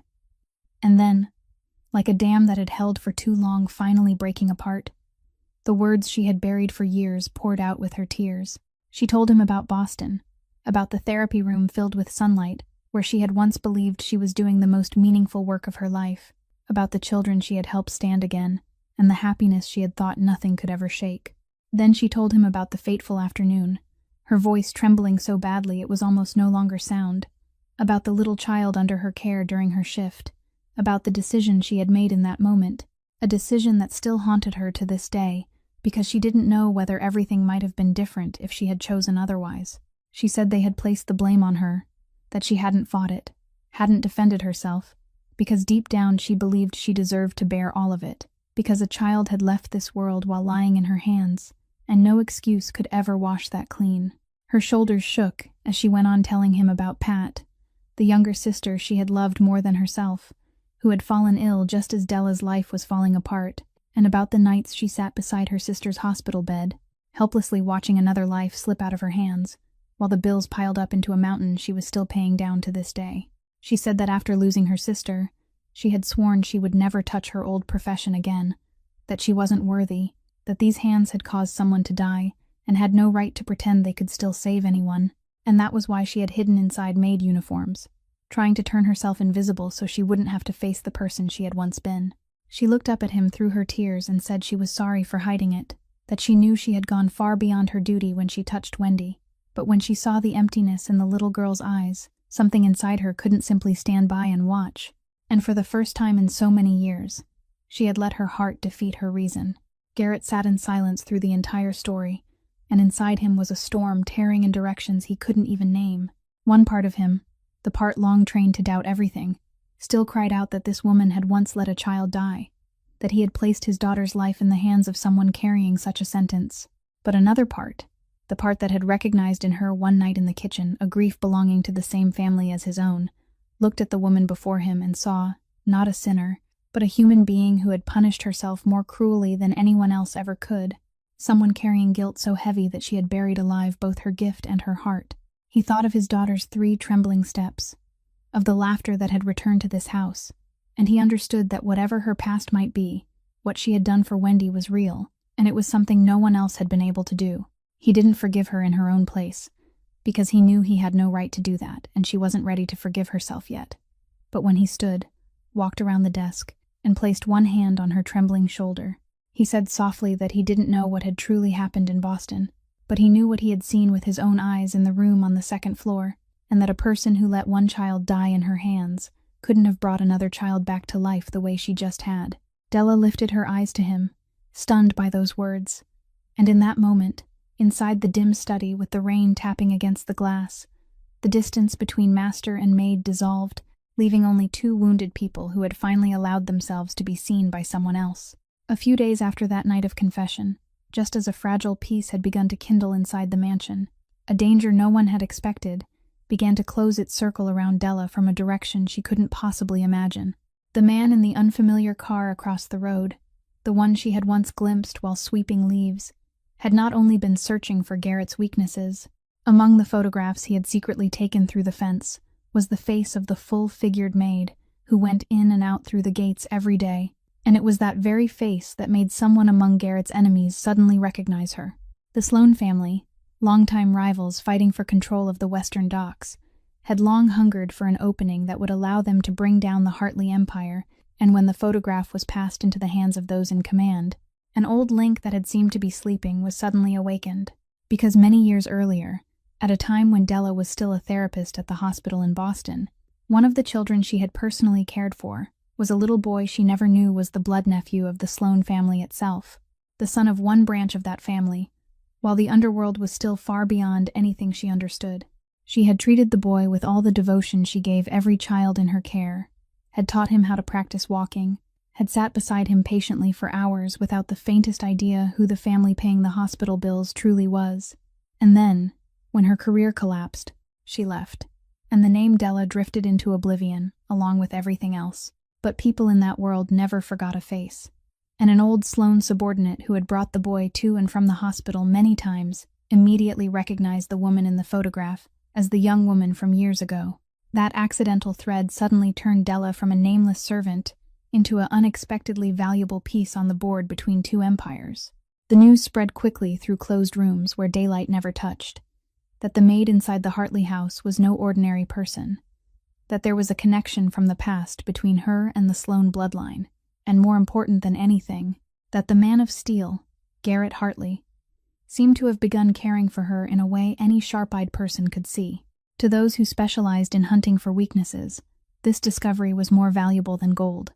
And then, like a dam that had held for too long finally breaking apart. The words she had buried for years poured out with her tears. She told him about Boston, about the therapy room filled with sunlight, where she had once believed she was doing the most meaningful work of her life, about the children she had helped stand again, and the happiness she had thought nothing could ever shake. Then she told him about the fateful afternoon, her voice trembling so badly it was almost no longer sound, about the little child under her care during her shift, about the decision she had made in that moment, a decision that still haunted her to this day, because she didn't know whether everything might have been different if she had chosen otherwise. She said they had placed the blame on her, that she hadn't fought it, hadn't defended herself, because deep down she believed she deserved to bear all of it, because a child had left this world while lying in her hands, and no excuse could ever wash that clean. Her shoulders shook as she went on telling him about Pat, the younger sister she had loved more than herself, who had fallen ill just as Della's life was falling apart, and about the nights she sat beside her sister's hospital bed, helplessly watching another life slip out of her hands, while the bills piled up into a mountain she was still paying down to this day. She said that after losing her sister, she had sworn she would never touch her old profession again, that she wasn't worthy, that these hands had caused someone to die, and had no right to pretend they could still save anyone, and that was why she had hidden inside Maid uniforms, trying to turn herself invisible so she wouldn't have to face the person she had once been. She looked up at him through her tears and said she was sorry for hiding it, that she knew she had gone far beyond her duty when she touched Wendy, but when she saw the emptiness in the little girl's eyes, something inside her couldn't simply stand by and watch, and for the first time in so many years, she had let her heart defeat her reason. Garrett sat in silence through the entire story, and inside him was a storm tearing in directions he couldn't even name. One part of him, the part long trained to doubt everything, still cried out that this woman had once let a child die, that he had placed his daughter's life in the hands of someone carrying such a sentence. But another part, the part that had recognized in her one night in the kitchen a grief belonging to the same family as his own, looked at the woman before him and saw, not a sinner, but a human being who had punished herself more cruelly than anyone else ever could, someone carrying guilt so heavy that she had buried alive both her gift and her heart. He thought of his daughter's 3 trembling steps, of the laughter that had returned to this house, and he understood that whatever her past might be, what she had done for Wendy was real, and it was something no one else had been able to do. He didn't forgive her in her own place, because he knew he had no right to do that, and she wasn't ready to forgive herself yet. But when he stood, walked around the desk, and placed one hand on her trembling shoulder, he said softly that he didn't know what had truly happened in Boston, but he knew what he had seen with his own eyes in the room on the 2nd floor, and that a person who let one child die in her hands couldn't have brought another child back to life the way she just had. Della lifted her eyes to him, stunned by those words, and in that moment, inside the dim study with the rain tapping against the glass, the distance between master and maid dissolved, leaving only 2 wounded people who had finally allowed themselves to be seen by someone else. A few days after that night of confession, just as a fragile peace had begun to kindle inside the mansion, a danger no one had expected began to close its circle around Della from a direction she couldn't possibly imagine. The man in the unfamiliar car across the road, the one she had once glimpsed while sweeping leaves, had not only been searching for Garrett's weaknesses. Among the photographs he had secretly taken through the fence was the face of the full-figured maid who went in and out through the gates every day, and it was that very face that made someone among Garrett's enemies suddenly recognize her. The Sloane family, longtime rivals fighting for control of the Western Docks, had long hungered for an opening that would allow them to bring down the Hartley Empire, and when the photograph was passed into the hands of those in command, an old link that had seemed to be sleeping was suddenly awakened, because many years earlier, at a time when Della was still a therapist at the hospital in Boston, one of the children she had personally cared for was a little boy she never knew was the blood nephew of the Sloane family itself, the son of one branch of that family, while the underworld was still far beyond anything she understood. She had treated the boy with all the devotion she gave every child in her care, had taught him how to practice walking, had sat beside him patiently for hours without the faintest idea who the family paying the hospital bills truly was. And then, when her career collapsed, she left, and the name Della drifted into oblivion, along with everything else. But people in that world never forgot a face, and an old Sloane subordinate who had brought the boy to and from the hospital many times immediately recognized the woman in the photograph as the young woman from years ago. That accidental thread suddenly turned Della from a nameless servant into an unexpectedly valuable piece on the board between two empires. The news spread quickly through closed rooms where daylight never touched, that the maid inside the Hartley house was no ordinary person, that there was a connection from the past between her and the Sloane bloodline, and more important than anything, that the man of steel, Garrett Hartley, seemed to have begun caring for her in a way any sharp-eyed person could see. To those who specialized in hunting for weaknesses, this discovery was more valuable than gold,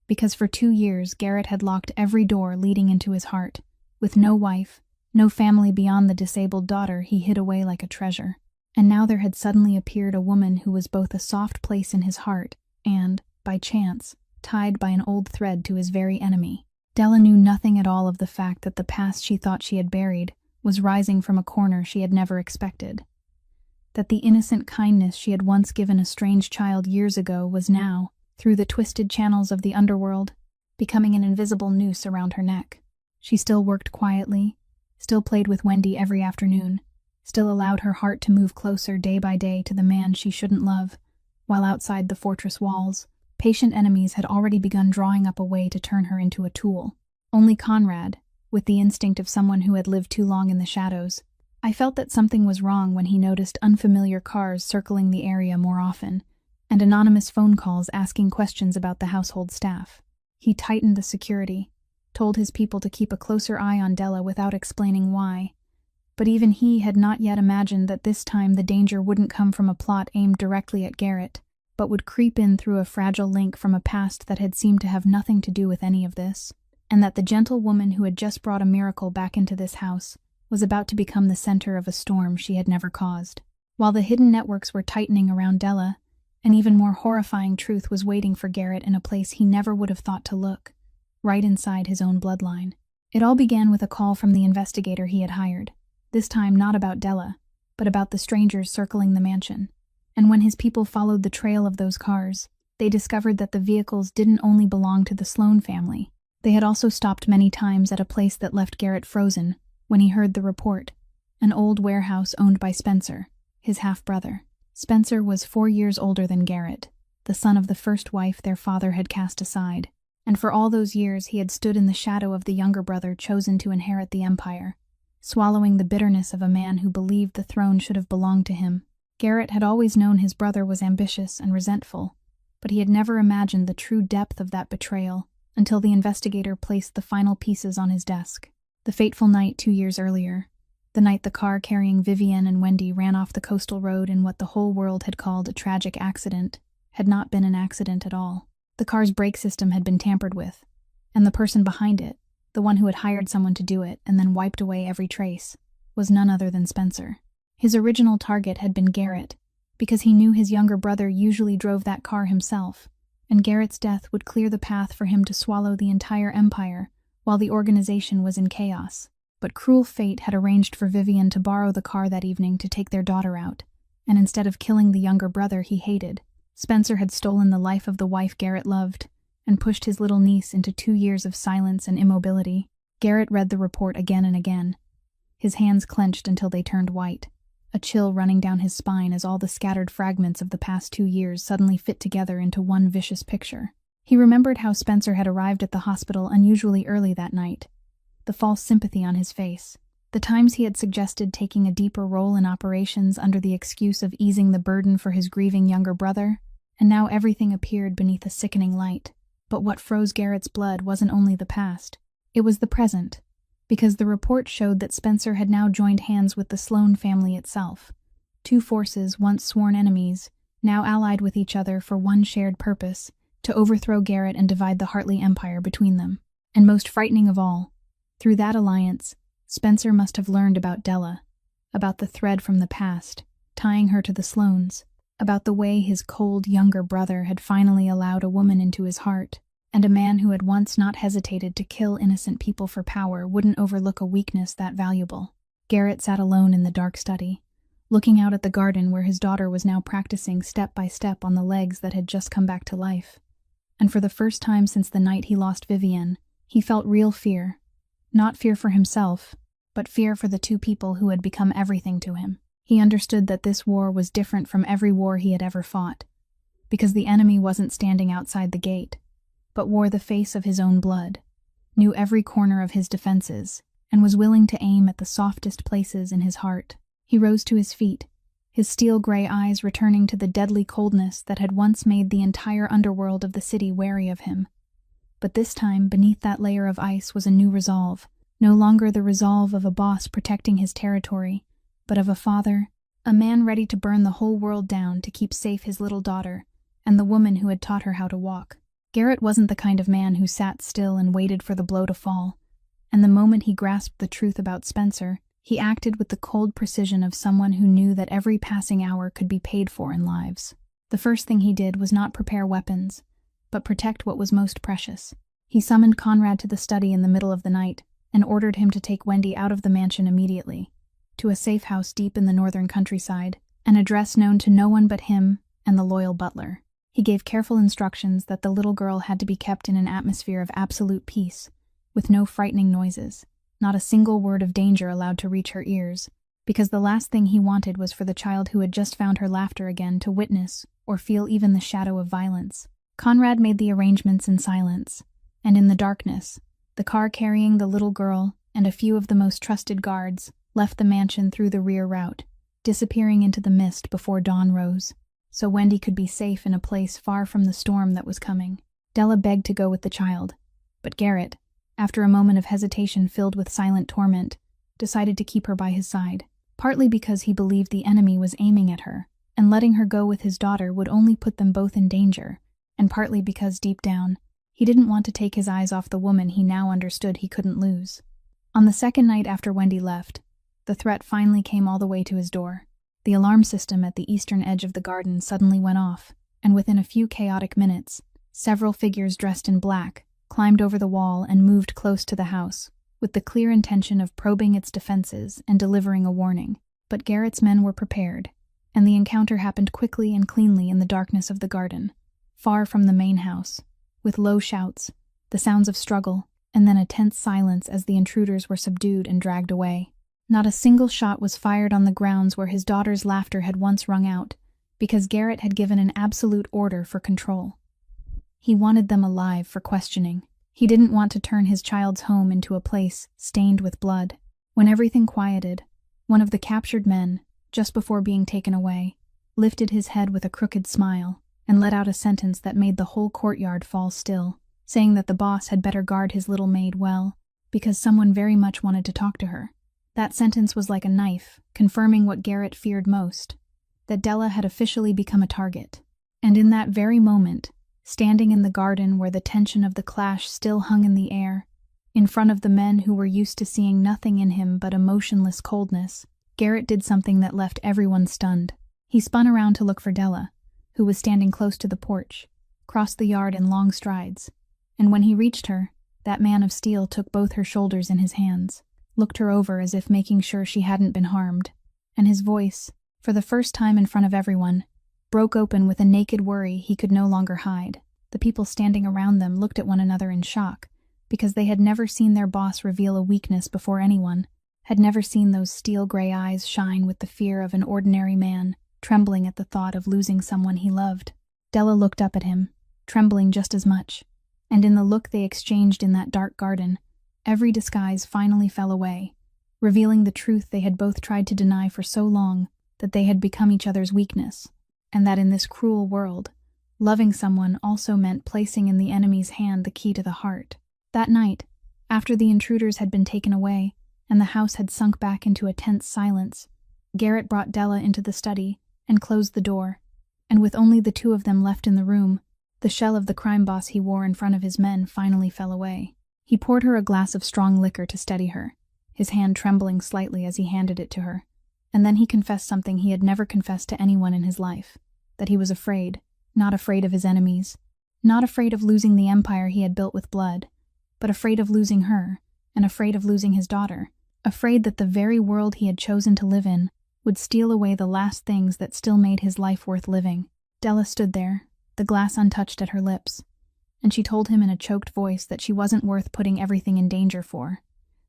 because for 2 years Garrett had locked every door leading into his heart. With no wife, no family beyond the disabled daughter he hid away like a treasure. And now there had suddenly appeared a woman who was both a soft place in his heart and, by chance, tied by an old thread to his very enemy. Della knew nothing at all of the fact that the past she thought she had buried was rising from a corner she had never expected. That the innocent kindness she had once given a strange child years ago was now, through the twisted channels of the underworld, becoming an invisible noose around her neck. She still worked quietly, still played with Wendy every afternoon, still allowed her heart to move closer day by day to the man she shouldn't love, while outside the fortress walls, patient enemies had already begun drawing up a way to turn her into a tool. Only Conrad, with the instinct of someone who had lived too long in the shadows, I felt that something was wrong when he noticed unfamiliar cars circling the area more often, and anonymous phone calls asking questions about the household staff. He tightened the security, told his people to keep a closer eye on Della without explaining why. But even he had not yet imagined that this time the danger wouldn't come from a plot aimed directly at Garrett, but would creep in through a fragile link from a past that had seemed to have nothing to do with any of this, and that the gentle woman who had just brought a miracle back into this house was about to become the center of a storm she had never caused. While the hidden networks were tightening around Della, an even more horrifying truth was waiting for Garrett in a place he never would have thought to look, right inside his own bloodline. It all began with a call from the investigator he had hired, this time not about Della, but about the strangers circling the mansion. And when his people followed the trail of those cars, they discovered that the vehicles didn't only belong to the Sloane family. They had also stopped many times at a place that left Garrett frozen when he heard the report, an old warehouse owned by Spencer, his half-brother. Spencer was 4 years older than Garrett, the son of the first wife their father had cast aside, and for all those years he had stood in the shadow of the younger brother chosen to inherit the empire, swallowing the bitterness of a man who believed the throne should have belonged to him. Garrett had always known his brother was ambitious and resentful, but he had never imagined the true depth of that betrayal until the investigator placed the final pieces on his desk. The fateful night 2 years earlier, the night the car carrying Vivian and Wendy ran off the coastal road in what the whole world had called a tragic accident, had not been an accident at all. The car's brake system had been tampered with, and the person behind it, the one who had hired someone to do it and then wiped away every trace, was none other than Spencer. His original target had been Garrett, because he knew his younger brother usually drove that car himself, and Garrett's death would clear the path for him to swallow the entire empire while the organization was in chaos. But cruel fate had arranged for Vivian to borrow the car that evening to take their daughter out, and instead of killing the younger brother he hated, Spencer had stolen the life of the wife Garrett loved and pushed his little niece into 2 years of silence and immobility. Garrett read the report again and again, his hands clenched until they turned white, a chill running down his spine as all the scattered fragments of the past 2 years suddenly fit together into one vicious picture. He remembered how Spencer had arrived at the hospital unusually early that night, the false sympathy on his face, the times he had suggested taking a deeper role in operations under the excuse of easing the burden for his grieving younger brother, and now everything appeared beneath a sickening light. But what froze Garrett's blood wasn't only the past, it was the present, because the report showed that Spencer had now joined hands with the Sloane family itself, 2 forces once sworn enemies, now allied with each other for one shared purpose, to overthrow Garrett and divide the Hartley Empire between them. And most frightening of all, through that alliance, Spencer must have learned about Della, about the thread from the past, tying her to the Sloanes, about the way his cold younger brother had finally allowed a woman into his heart, and a man who had once not hesitated to kill innocent people for power wouldn't overlook a weakness that valuable. Garrett sat alone in the dark study, looking out at the garden where his daughter was now practicing step by step on the legs that had just come back to life. And for the first time since the night he lost Vivian, he felt real fear. Not fear for himself, but fear for the 2 people who had become everything to him. He understood that this war was different from every war he had ever fought, because the enemy wasn't standing outside the gate, but wore the face of his own blood, knew every corner of his defenses, and was willing to aim at the softest places in his heart. He rose to his feet, his steel-gray eyes returning to the deadly coldness that had once made the entire underworld of the city wary of him. But this time, beneath that layer of ice was a new resolve, no longer the resolve of a boss protecting his territory, but of a father, a man ready to burn the whole world down to keep safe his little daughter and the woman who had taught her how to walk. Garrett wasn't the kind of man who sat still and waited for the blow to fall, and the moment he grasped the truth about Spencer, he acted with the cold precision of someone who knew that every passing hour could be paid for in lives. The first thing he did was not prepare weapons, but protect what was most precious. He summoned Conrad to the study in the middle of the night and ordered him to take Wendy out of the mansion immediately, to a safe house deep in the northern countryside, an address known to no one but him and the loyal butler. He gave careful instructions that the little girl had to be kept in an atmosphere of absolute peace, with no frightening noises, not a single word of danger allowed to reach her ears, because the last thing he wanted was for the child who had just found her laughter again to witness or feel even the shadow of violence. Conrad made the arrangements in silence, and in the darkness, the car carrying the little girl and a few of the most trusted guards left the mansion through the rear route, disappearing into the mist before dawn rose, so Wendy could be safe in a place far from the storm that was coming. Della begged to go with the child, but Garrett, after a moment of hesitation filled with silent torment, decided to keep her by his side, partly because he believed the enemy was aiming at her, and letting her go with his daughter would only put them both in danger, and partly because, deep down, he didn't want to take his eyes off the woman he now understood he couldn't lose. On the second night after Wendy left, the threat finally came all the way to his door. The alarm system at the eastern edge of the garden suddenly went off, and within a few chaotic minutes, several figures dressed in black climbed over the wall and moved close to the house, with the clear intention of probing its defenses and delivering a warning. But Garrett's men were prepared, and the encounter happened quickly and cleanly in the darkness of the garden, far from the main house, with low shouts, the sounds of struggle, and then a tense silence as the intruders were subdued and dragged away. Not a single shot was fired on the grounds where his daughter's laughter had once rung out, because Garrett had given an absolute order for control. He wanted them alive for questioning. He didn't want to turn his child's home into a place stained with blood. When everything quieted, one of the captured men, just before being taken away, lifted his head with a crooked smile and let out a sentence that made the whole courtyard fall still, saying that the boss had better guard his little maid well, because someone very much wanted to talk to her. That sentence was like a knife, confirming what Garrett feared most, that Della had officially become a target. And in that very moment, standing in the garden where the tension of the clash still hung in the air, in front of the men who were used to seeing nothing in him but emotionless coldness, Garrett did something that left everyone stunned. He spun around to look for Della, who was standing close to the porch, crossed the yard in long strides, and when he reached her, that man of steel took both her shoulders in his hands, looked her over as if making sure she hadn't been harmed, and his voice, for the first time in front of everyone, broke open with a naked worry he could no longer hide. The people standing around them looked at one another in shock, because they had never seen their boss reveal a weakness before anyone, had never seen those steel-gray eyes shine with the fear of an ordinary man, trembling at the thought of losing someone he loved. Della looked up at him, trembling just as much, and in the look they exchanged in that dark garden, every disguise finally fell away, revealing the truth they had both tried to deny for so long, that they had become each other's weakness, and that in this cruel world, loving someone also meant placing in the enemy's hand the key to the heart. That night, after the intruders had been taken away, and the house had sunk back into a tense silence, Garrett brought Della into the study and closed the door, and with only the two of them left in the room, the shell of the crime boss he wore in front of his men finally fell away. He poured her a glass of strong liquor to steady her, his hand trembling slightly as he handed it to her, and then he confessed something he had never confessed to anyone in his life, that he was afraid, not afraid of his enemies, not afraid of losing the empire he had built with blood, but afraid of losing her, and afraid of losing his daughter, afraid that the very world he had chosen to live in would steal away the last things that still made his life worth living. Della stood there, the glass untouched at her lips, and she told him in a choked voice that she wasn't worth putting everything in danger for,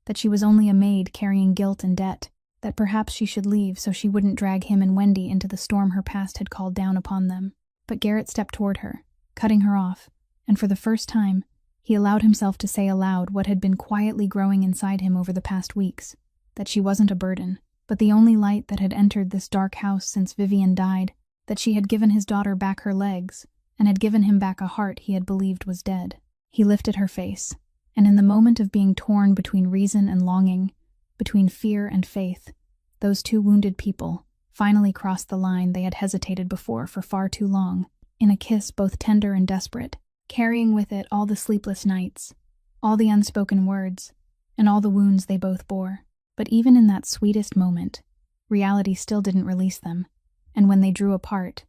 that she was only a maid carrying guilt and debt, that perhaps she should leave so she wouldn't drag him and Wendy into the storm her past had called down upon them. But Garrett stepped toward her, cutting her off, and for the first time, he allowed himself to say aloud what had been quietly growing inside him over the past weeks, that she wasn't a burden, but the only light that had entered this dark house since Vivian died, that she had given his daughter back her legs, and had given him back a heart he had believed was dead. He lifted her face, and in the moment of being torn between reason and longing, between fear and faith, those two wounded people finally crossed the line they had hesitated before for far too long, in a kiss both tender and desperate, carrying with it all the sleepless nights, all the unspoken words, and all the wounds they both bore. But even in that sweetest moment, reality still didn't release them, and when they drew apart,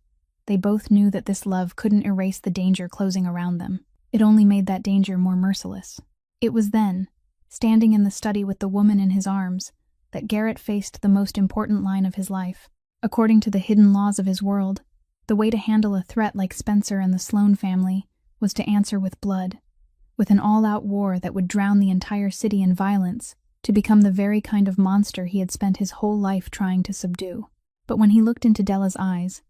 they both knew that this love couldn't erase the danger closing around them. It only made that danger more merciless. It was then, standing in the study with the woman in his arms, that Garrett faced the most important line of his life. According to the hidden laws of his world, the way to handle a threat like Spencer and the Sloan family was to answer with blood, with an all-out war that would drown the entire city in violence, to become the very kind of monster he had spent his whole life trying to subdue. But when he looked into Della's eyes,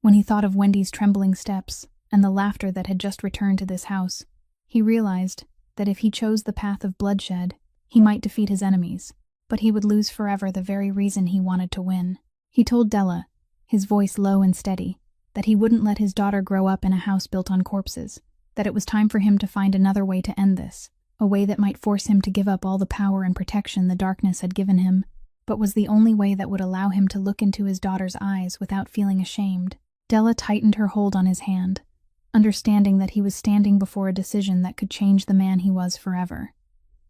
when he thought of Wendy's trembling steps and the laughter that had just returned to this house, he realized that if he chose the path of bloodshed, he might defeat his enemies, but he would lose forever the very reason he wanted to win. He told Della, his voice low and steady, that he wouldn't let his daughter grow up in a house built on corpses, that it was time for him to find another way to end this, a way that might force him to give up all the power and protection the darkness had given him, but was the only way that would allow him to look into his daughter's eyes without feeling ashamed. Della tightened her hold on his hand, understanding that he was standing before a decision that could change the man he was forever.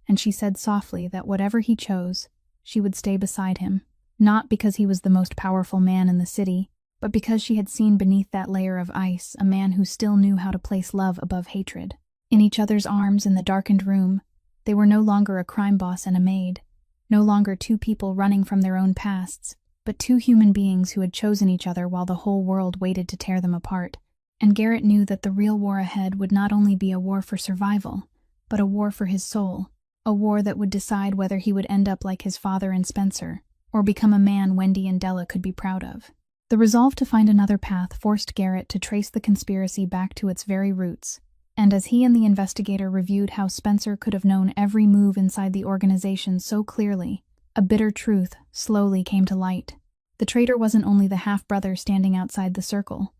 And she said softly that whatever he chose, she would stay beside him, not because he was the most powerful man in the city, but because she had seen beneath that layer of ice a man who still knew how to place love above hatred. In each other's arms in the darkened room, they were no longer a crime boss and a maid, no longer two people running from their own pasts, but two human beings who had chosen each other while the whole world waited to tear them apart. And Garrett knew that the real war ahead would not only be a war for survival, but a war for his soul, a war that would decide whether he would end up like his father and Spencer, or become a man Wendy and Della could be proud of. The resolve to find another path forced Garrett to trace the conspiracy back to its very roots, and as he and the investigator reviewed how Spencer could have known every move inside the organization so clearly, a bitter truth slowly came to light. The traitor wasn't only the half-brother standing outside the circle.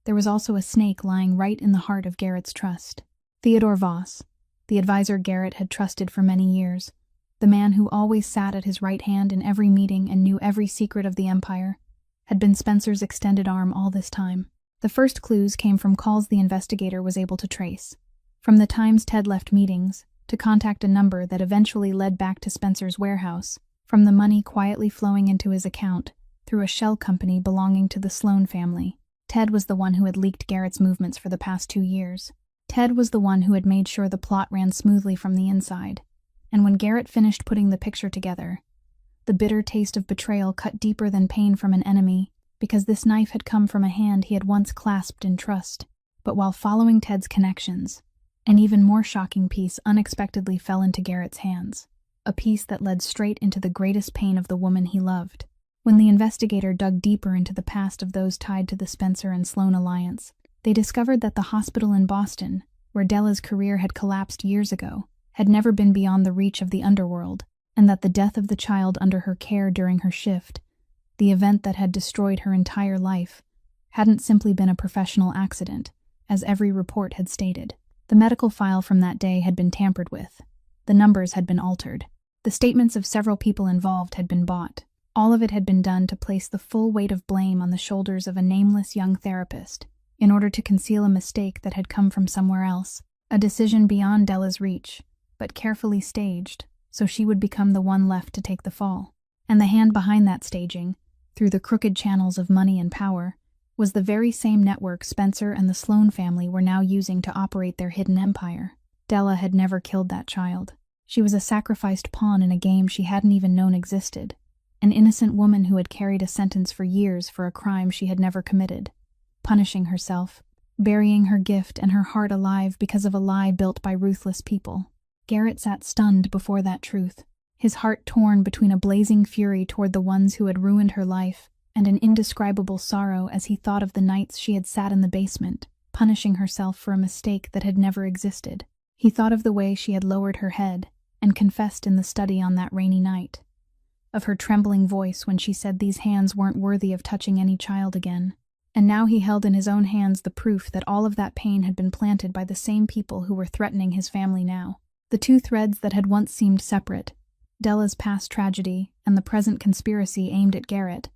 There was also a snake lying right in the heart of Garrett's trust. Theodore Voss, the advisor Garrett had trusted for many years, the man who always sat at his right hand in every meeting and knew every secret of the Empire, had been Spencer's extended arm all this time. The first clues came from calls the investigator was able to trace, from the times Ted left meetings, to contact a number that eventually led back to Spencer's warehouse, from the money quietly flowing into his account through a shell company belonging to the Sloan family. Ted was the one who had leaked Garrett's movements for the past 2 years. Ted was the one who had made sure the plot ran smoothly from the inside. And when Garrett finished putting the picture together, the bitter taste of betrayal cut deeper than pain from an enemy, because this knife had come from a hand he had once clasped in trust. But while following Ted's connections, an even more shocking piece unexpectedly fell into Garrett's hands, a piece that led straight into the greatest pain of the woman he loved. When the investigator dug deeper into the past of those tied to the Spencer and Sloan alliance, they discovered that the hospital in Boston, where Della's career had collapsed years ago, had never been beyond the reach of the underworld, and that the death of the child under her care during her shift, the event that had destroyed her entire life, hadn't simply been a professional accident, as every report had stated. The medical file from that day had been tampered with. The numbers had been altered. The statements of several people involved had been bought. All of it had been done to place the full weight of blame on the shoulders of a nameless young therapist, in order to conceal a mistake that had come from somewhere else, a decision beyond Della's reach, but carefully staged, so she would become the one left to take the fall. And the hand behind that staging, through the crooked channels of money and power, was the very same network Spencer and the Sloan family were now using to operate their hidden empire. Della had never killed that child. She was a sacrificed pawn in a game she hadn't even known existed, an innocent woman who had carried a sentence for years for a crime she had never committed, punishing herself, burying her gift and her heart alive because of a lie built by ruthless people. Garrett sat stunned before that truth, his heart torn between a blazing fury toward the ones who had ruined her life and an indescribable sorrow as he thought of the nights she had sat in the basement, punishing herself for a mistake that had never existed. He thought of the way she had lowered her head and confessed in the study on that rainy night, of her trembling voice when she said these hands weren't worthy of touching any child again. And now he held in his own hands the proof that all of that pain had been planted by the same people who were threatening his family now. The two threads that had once seemed separate, Della's past tragedy and the present conspiracy aimed at Garrett,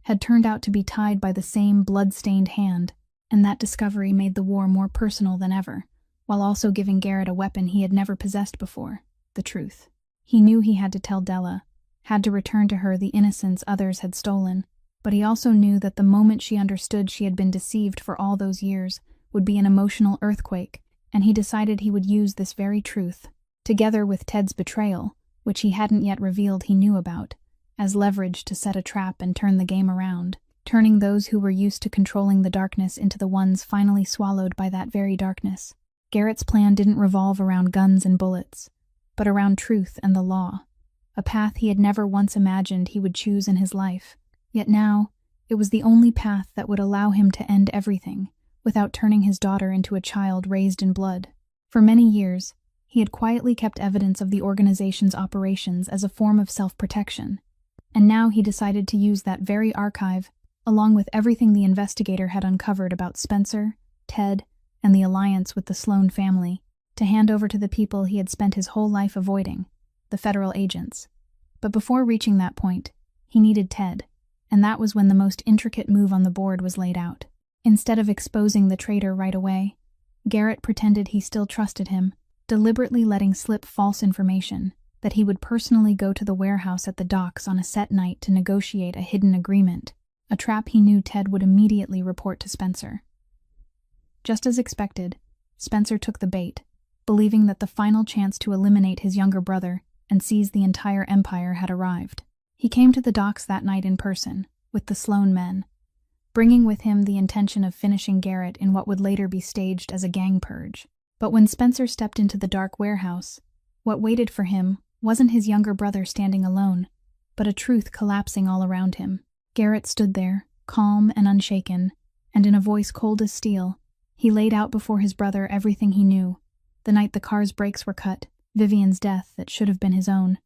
had turned out to be tied by the same blood-stained hand, and that discovery made the war more personal than ever, while also giving Garrett a weapon he had never possessed before, the truth. He knew he had to tell Della, had to return to her the innocence others had stolen, but he also knew that the moment she understood she had been deceived for all those years would be an emotional earthquake, and he decided he would use this very truth, together with Ted's betrayal, which he hadn't yet revealed he knew about, as leverage to set a trap and turn the game around, turning those who were used to controlling the darkness into the ones finally swallowed by that very darkness. Garrett's plan didn't revolve around guns and bullets, but around truth and the law, a path he had never once imagined he would choose in his life. Yet now, it was the only path that would allow him to end everything, without turning his daughter into a child raised in blood. For many years, he had quietly kept evidence of the organization's operations as a form of self-protection, and now he decided to use that very archive, along with everything the investigator had uncovered about Spencer, Ted, and the alliance with the Sloan family, to hand over to the people he had spent his whole life avoiding, the federal agents. But before reaching that point, he needed Ted, and that was when the most intricate move on the board was laid out. Instead of exposing the traitor right away, Garrett pretended he still trusted him, deliberately letting slip false information that he would personally go to the warehouse at the docks on a set night to negotiate a hidden agreement, a trap he knew Ted would immediately report to Spencer. Just as expected, Spencer took the bait, believing that the final chance to eliminate his younger brother and seize the entire empire had arrived. He came to the docks that night in person, with the Sloan men, bringing with him the intention of finishing Garrett in what would later be staged as a gang purge. But when Spencer stepped into the dark warehouse, what waited for him wasn't his younger brother standing alone, but a truth collapsing all around him. Garrett stood there, calm and unshaken, and in a voice cold as steel, he laid out before his brother everything he knew: the night the car's brakes were cut, Vivian's death that should have been his own,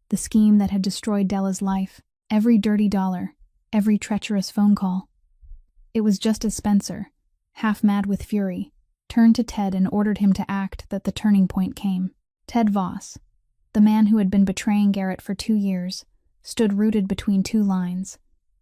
the scheme that had destroyed Della's life, every dirty dollar, every treacherous phone call. It was just as Spencer, half mad with fury, turned to Ted and ordered him to act that the turning point came. Ted Voss, the man who had been betraying Garrett for 2 years, stood rooted between two lines,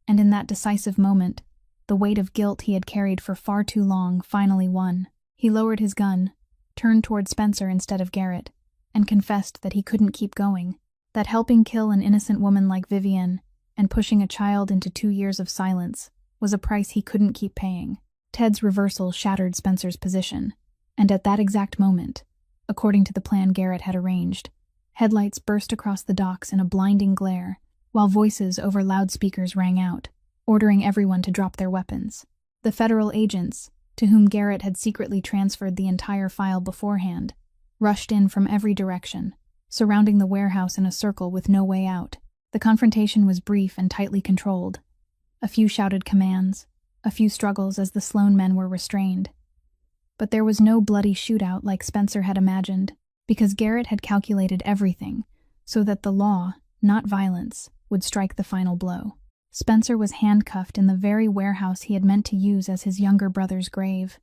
and in that decisive moment, the weight of guilt he had carried for far too long finally won. He lowered his gun, turned toward Spencer instead of Garrett, and confessed that he couldn't keep going, that helping kill an innocent woman like Vivian and pushing a child into 2 years of silence was a price he couldn't keep paying. Ted's reversal shattered Spencer's position, and at that exact moment, according to the plan Garrett had arranged, headlights burst across the docks in a blinding glare, while voices over loudspeakers rang out, ordering everyone to drop their weapons. The federal agents, to whom Garrett had secretly transferred the entire file beforehand, rushed in from every direction, surrounding the warehouse in a circle with no way out. The confrontation was brief and tightly controlled. A few shouted commands, a few struggles as the Sloan men were restrained. But there was no bloody shootout like Spencer had imagined, because Garrett had calculated everything so that the law, not violence, would strike the final blow. Spencer was handcuffed in the very warehouse he had meant to use as his younger brother's grave,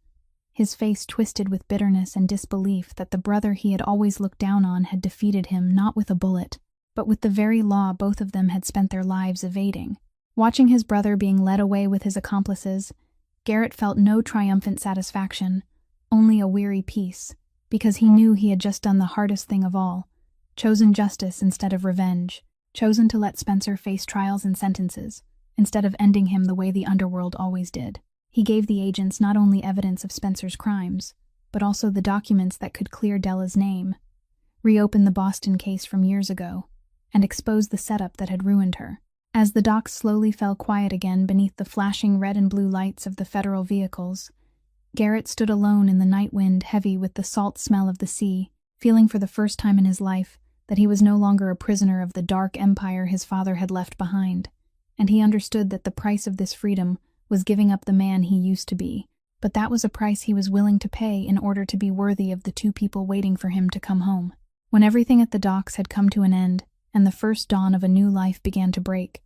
his face twisted with bitterness and disbelief that the brother he had always looked down on had defeated him not with a bullet, but with the very law both of them had spent their lives evading. Watching his brother being led away with his accomplices, Garrett felt no triumphant satisfaction, only a weary peace, because he knew he had just done the hardest thing of all, chosen justice instead of revenge, chosen to let Spencer face trials and sentences, instead of ending him the way the underworld always did. He gave the agents not only evidence of Spencer's crimes, but also the documents that could clear Della's name, reopen the Boston case from years ago, and expose the setup that had ruined her. As the docks slowly fell quiet again beneath the flashing red and blue lights of the federal vehicles, Garrett stood alone in the night wind, heavy with the salt smell of the sea, feeling for the first time in his life that he was no longer a prisoner of the dark empire his father had left behind, and he understood that the price of this freedom was giving up the man he used to be, but that was a price he was willing to pay in order to be worthy of the two people waiting for him to come home. When everything at the docks had come to an end, and the first dawn of a new life began to break,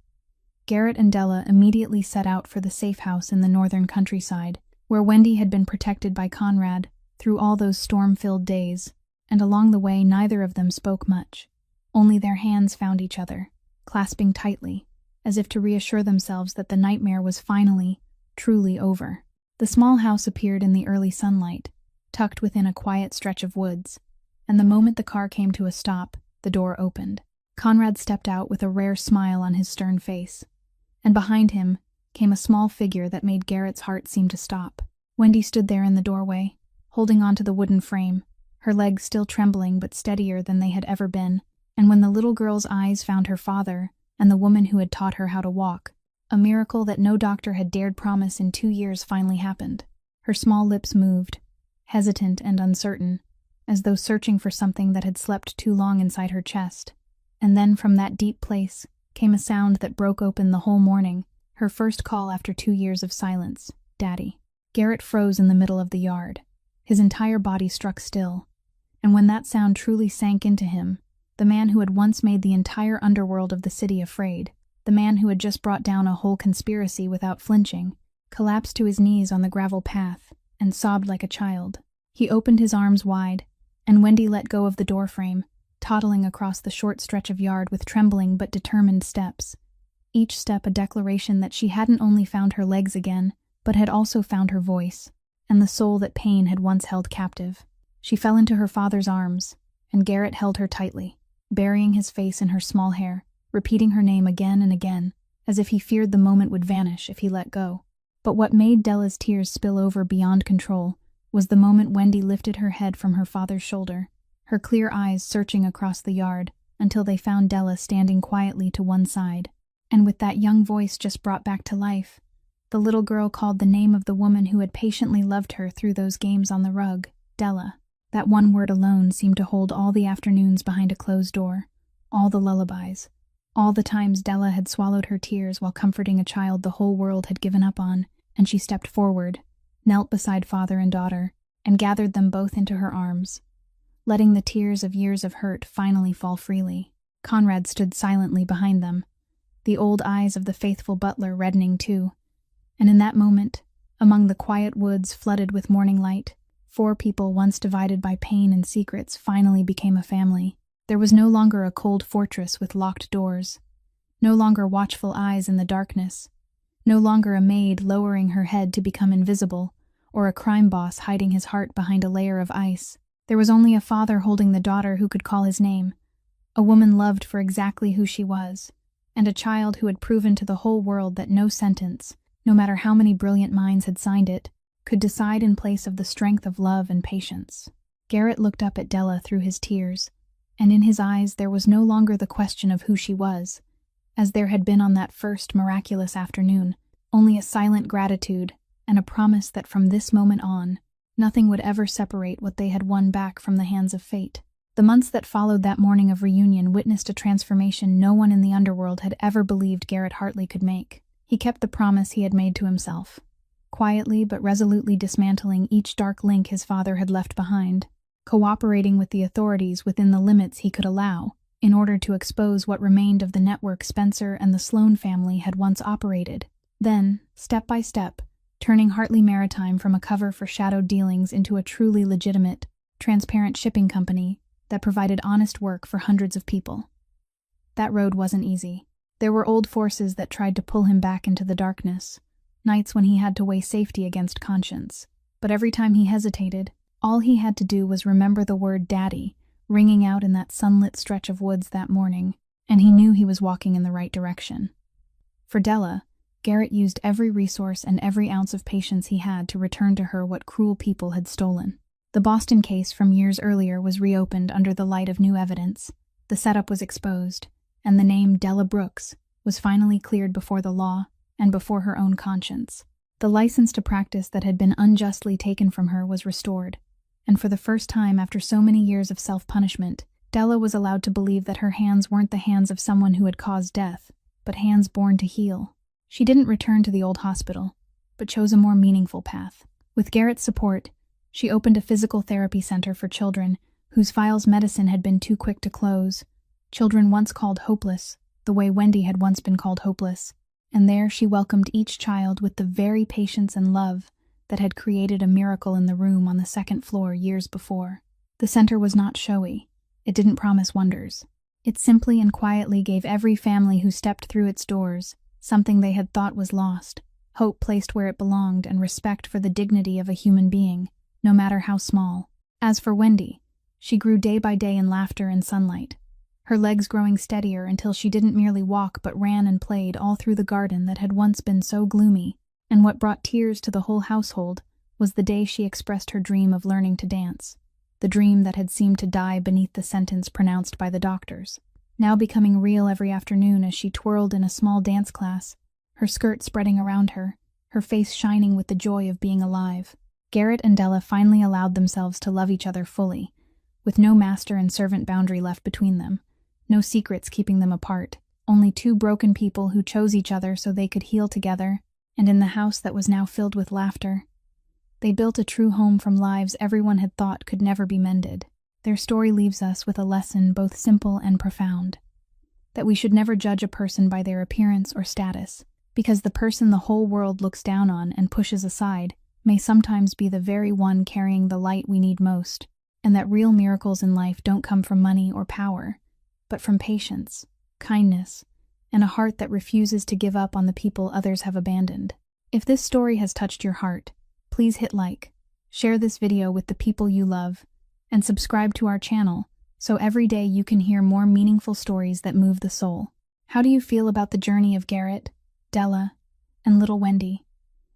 Garrett and Della immediately set out for the safe house in the northern countryside, where Wendy had been protected by Conrad through all those storm-filled days, and along the way neither of them spoke much. Only their hands found each other, clasping tightly, as if to reassure themselves that the nightmare was finally, truly over. The small house appeared in the early sunlight, tucked within a quiet stretch of woods, and the moment the car came to a stop, the door opened. Conrad stepped out with a rare smile on his stern face, and behind him came a small figure that made Garrett's heart seem to stop. Wendy stood there in the doorway, holding onto the wooden frame, her legs still trembling but steadier than they had ever been, and when the little girl's eyes found her father and the woman who had taught her how to walk, a miracle that no doctor had dared promise in 2 years finally happened. Her small lips moved, hesitant and uncertain, as though searching for something that had slept too long inside her chest. And then from that deep place came a sound that broke open the whole morning, her first call after 2 years of silence, "Daddy." Garrett froze in the middle of the yard. His entire body struck still, and when that sound truly sank into him, the man who had once made the entire underworld of the city afraid, the man who had just brought down a whole conspiracy without flinching, collapsed to his knees on the gravel path and sobbed like a child. He opened his arms wide, and Wendy let go of the doorframe, toddling across the short stretch of yard with trembling but determined steps. Each step a declaration that she hadn't only found her legs again, but had also found her voice, and the soul that pain had once held captive. She fell into her father's arms, and Garrett held her tightly, burying his face in her small hair, repeating her name again and again, as if he feared the moment would vanish if he let go. But what made Della's tears spill over beyond control was the moment Wendy lifted her head from her father's shoulder, her clear eyes searching across the yard until they found Della standing quietly to one side. And with that young voice just brought back to life, the little girl called the name of the woman who had patiently loved her through those games on the rug, Della. That one word alone seemed to hold all the afternoons behind a closed door, all the lullabies, all the times Della had swallowed her tears while comforting a child the whole world had given up on, and she stepped forward, knelt beside father and daughter, and gathered them both into her arms, letting the tears of years of hurt finally fall freely. Conrad stood silently behind them, the old eyes of the faithful butler reddening too, and in that moment, among the quiet woods flooded with morning light, 4 people once divided by pain and secrets finally became a family. There was no longer a cold fortress with locked doors, no longer watchful eyes in the darkness, no longer a maid lowering her head to become invisible, or a crime boss hiding his heart behind a layer of ice. There was only a father holding the daughter who could call his name, a woman loved for exactly who she was, and a child who had proven to the whole world that no sentence, no matter how many brilliant minds had signed it, could decide in place of the strength of love and patience. Garrett looked up at Della through his tears, and in his eyes there was no longer the question of who she was, as there had been on that first miraculous afternoon, only a silent gratitude and a promise that from this moment on, nothing would ever separate what they had won back from the hands of fate. The months that followed that morning of reunion witnessed a transformation no one in the underworld had ever believed Garrett Hartley could make. He kept the promise he had made to himself, quietly but resolutely dismantling each dark link his father had left behind, cooperating with the authorities within the limits he could allow, in order to expose what remained of the network Spencer and the Sloan family had once operated. Then, step by step, turning Hartley Maritime from a cover for shadowed dealings into a truly legitimate, transparent shipping company that provided honest work for hundreds of people. That road wasn't easy. There were old forces that tried to pull him back into the darkness, nights when he had to weigh safety against conscience. But every time he hesitated, all he had to do was remember the word Daddy ringing out in that sunlit stretch of woods that morning, and he knew he was walking in the right direction. For Della, Garrett used every resource and every ounce of patience he had to return to her what cruel people had stolen. The Boston case from years earlier was reopened under the light of new evidence. The setup was exposed, and the name Della Brooks was finally cleared before the law and before her own conscience. The license to practice that had been unjustly taken from her was restored, and for the first time after so many years of self-punishment, Della was allowed to believe that her hands weren't the hands of someone who had caused death, but hands born to heal. She didn't return to the old hospital, but chose a more meaningful path. With Garrett's support, she opened a physical therapy center for children whose files medicine had been too quick to close, children once called hopeless, the way Wendy had once been called hopeless, and there she welcomed each child with the very patience and love that had created a miracle in the room on the second floor years before. The center was not showy. It didn't promise wonders. It simply and quietly gave every family who stepped through its doors something they had thought was lost, hope placed where it belonged, and respect for the dignity of a human being, no matter how small. As for Wendy, she grew day by day in laughter and sunlight, her legs growing steadier until she didn't merely walk but ran and played all through the garden that had once been so gloomy, and what brought tears to the whole household was the day she expressed her dream of learning to dance, the dream that had seemed to die beneath the sentence pronounced by the doctors, now becoming real every afternoon as she twirled in a small dance class, her skirt spreading around her, her face shining with the joy of being alive. Garrett and Della finally allowed themselves to love each other fully, with no master and servant boundary left between them, no secrets keeping them apart, only two broken people who chose each other so they could heal together, and in the house that was now filled with laughter, they built a true home from lives everyone had thought could never be mended. Their story leaves us with a lesson both simple and profound, that we should never judge a person by their appearance or status, because the person the whole world looks down on and pushes aside may sometimes be the very one carrying the light we need most, and that real miracles in life don't come from money or power, but from patience, kindness, and a heart that refuses to give up on the people others have abandoned. If this story has touched your heart, please hit like, share this video with the people you love, and subscribe to our channel so every day you can hear more meaningful stories that move the soul. How do you feel about the journey of Garrett, Della, and little Wendy?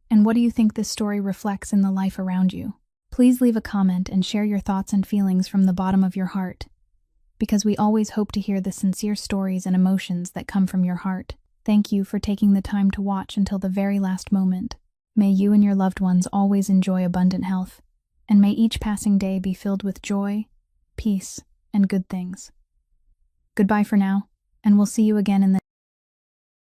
And what do you think this story reflects in the life around you? Please leave a comment and share your thoughts and feelings from the bottom of your heart, because we always hope to hear the sincere stories and emotions that come from your heart. Thank you for taking the time to watch until the very last moment. May you and your loved ones always enjoy abundant health, and may each passing day be filled with joy, peace, and good things. Goodbye for now, and we'll see you again in the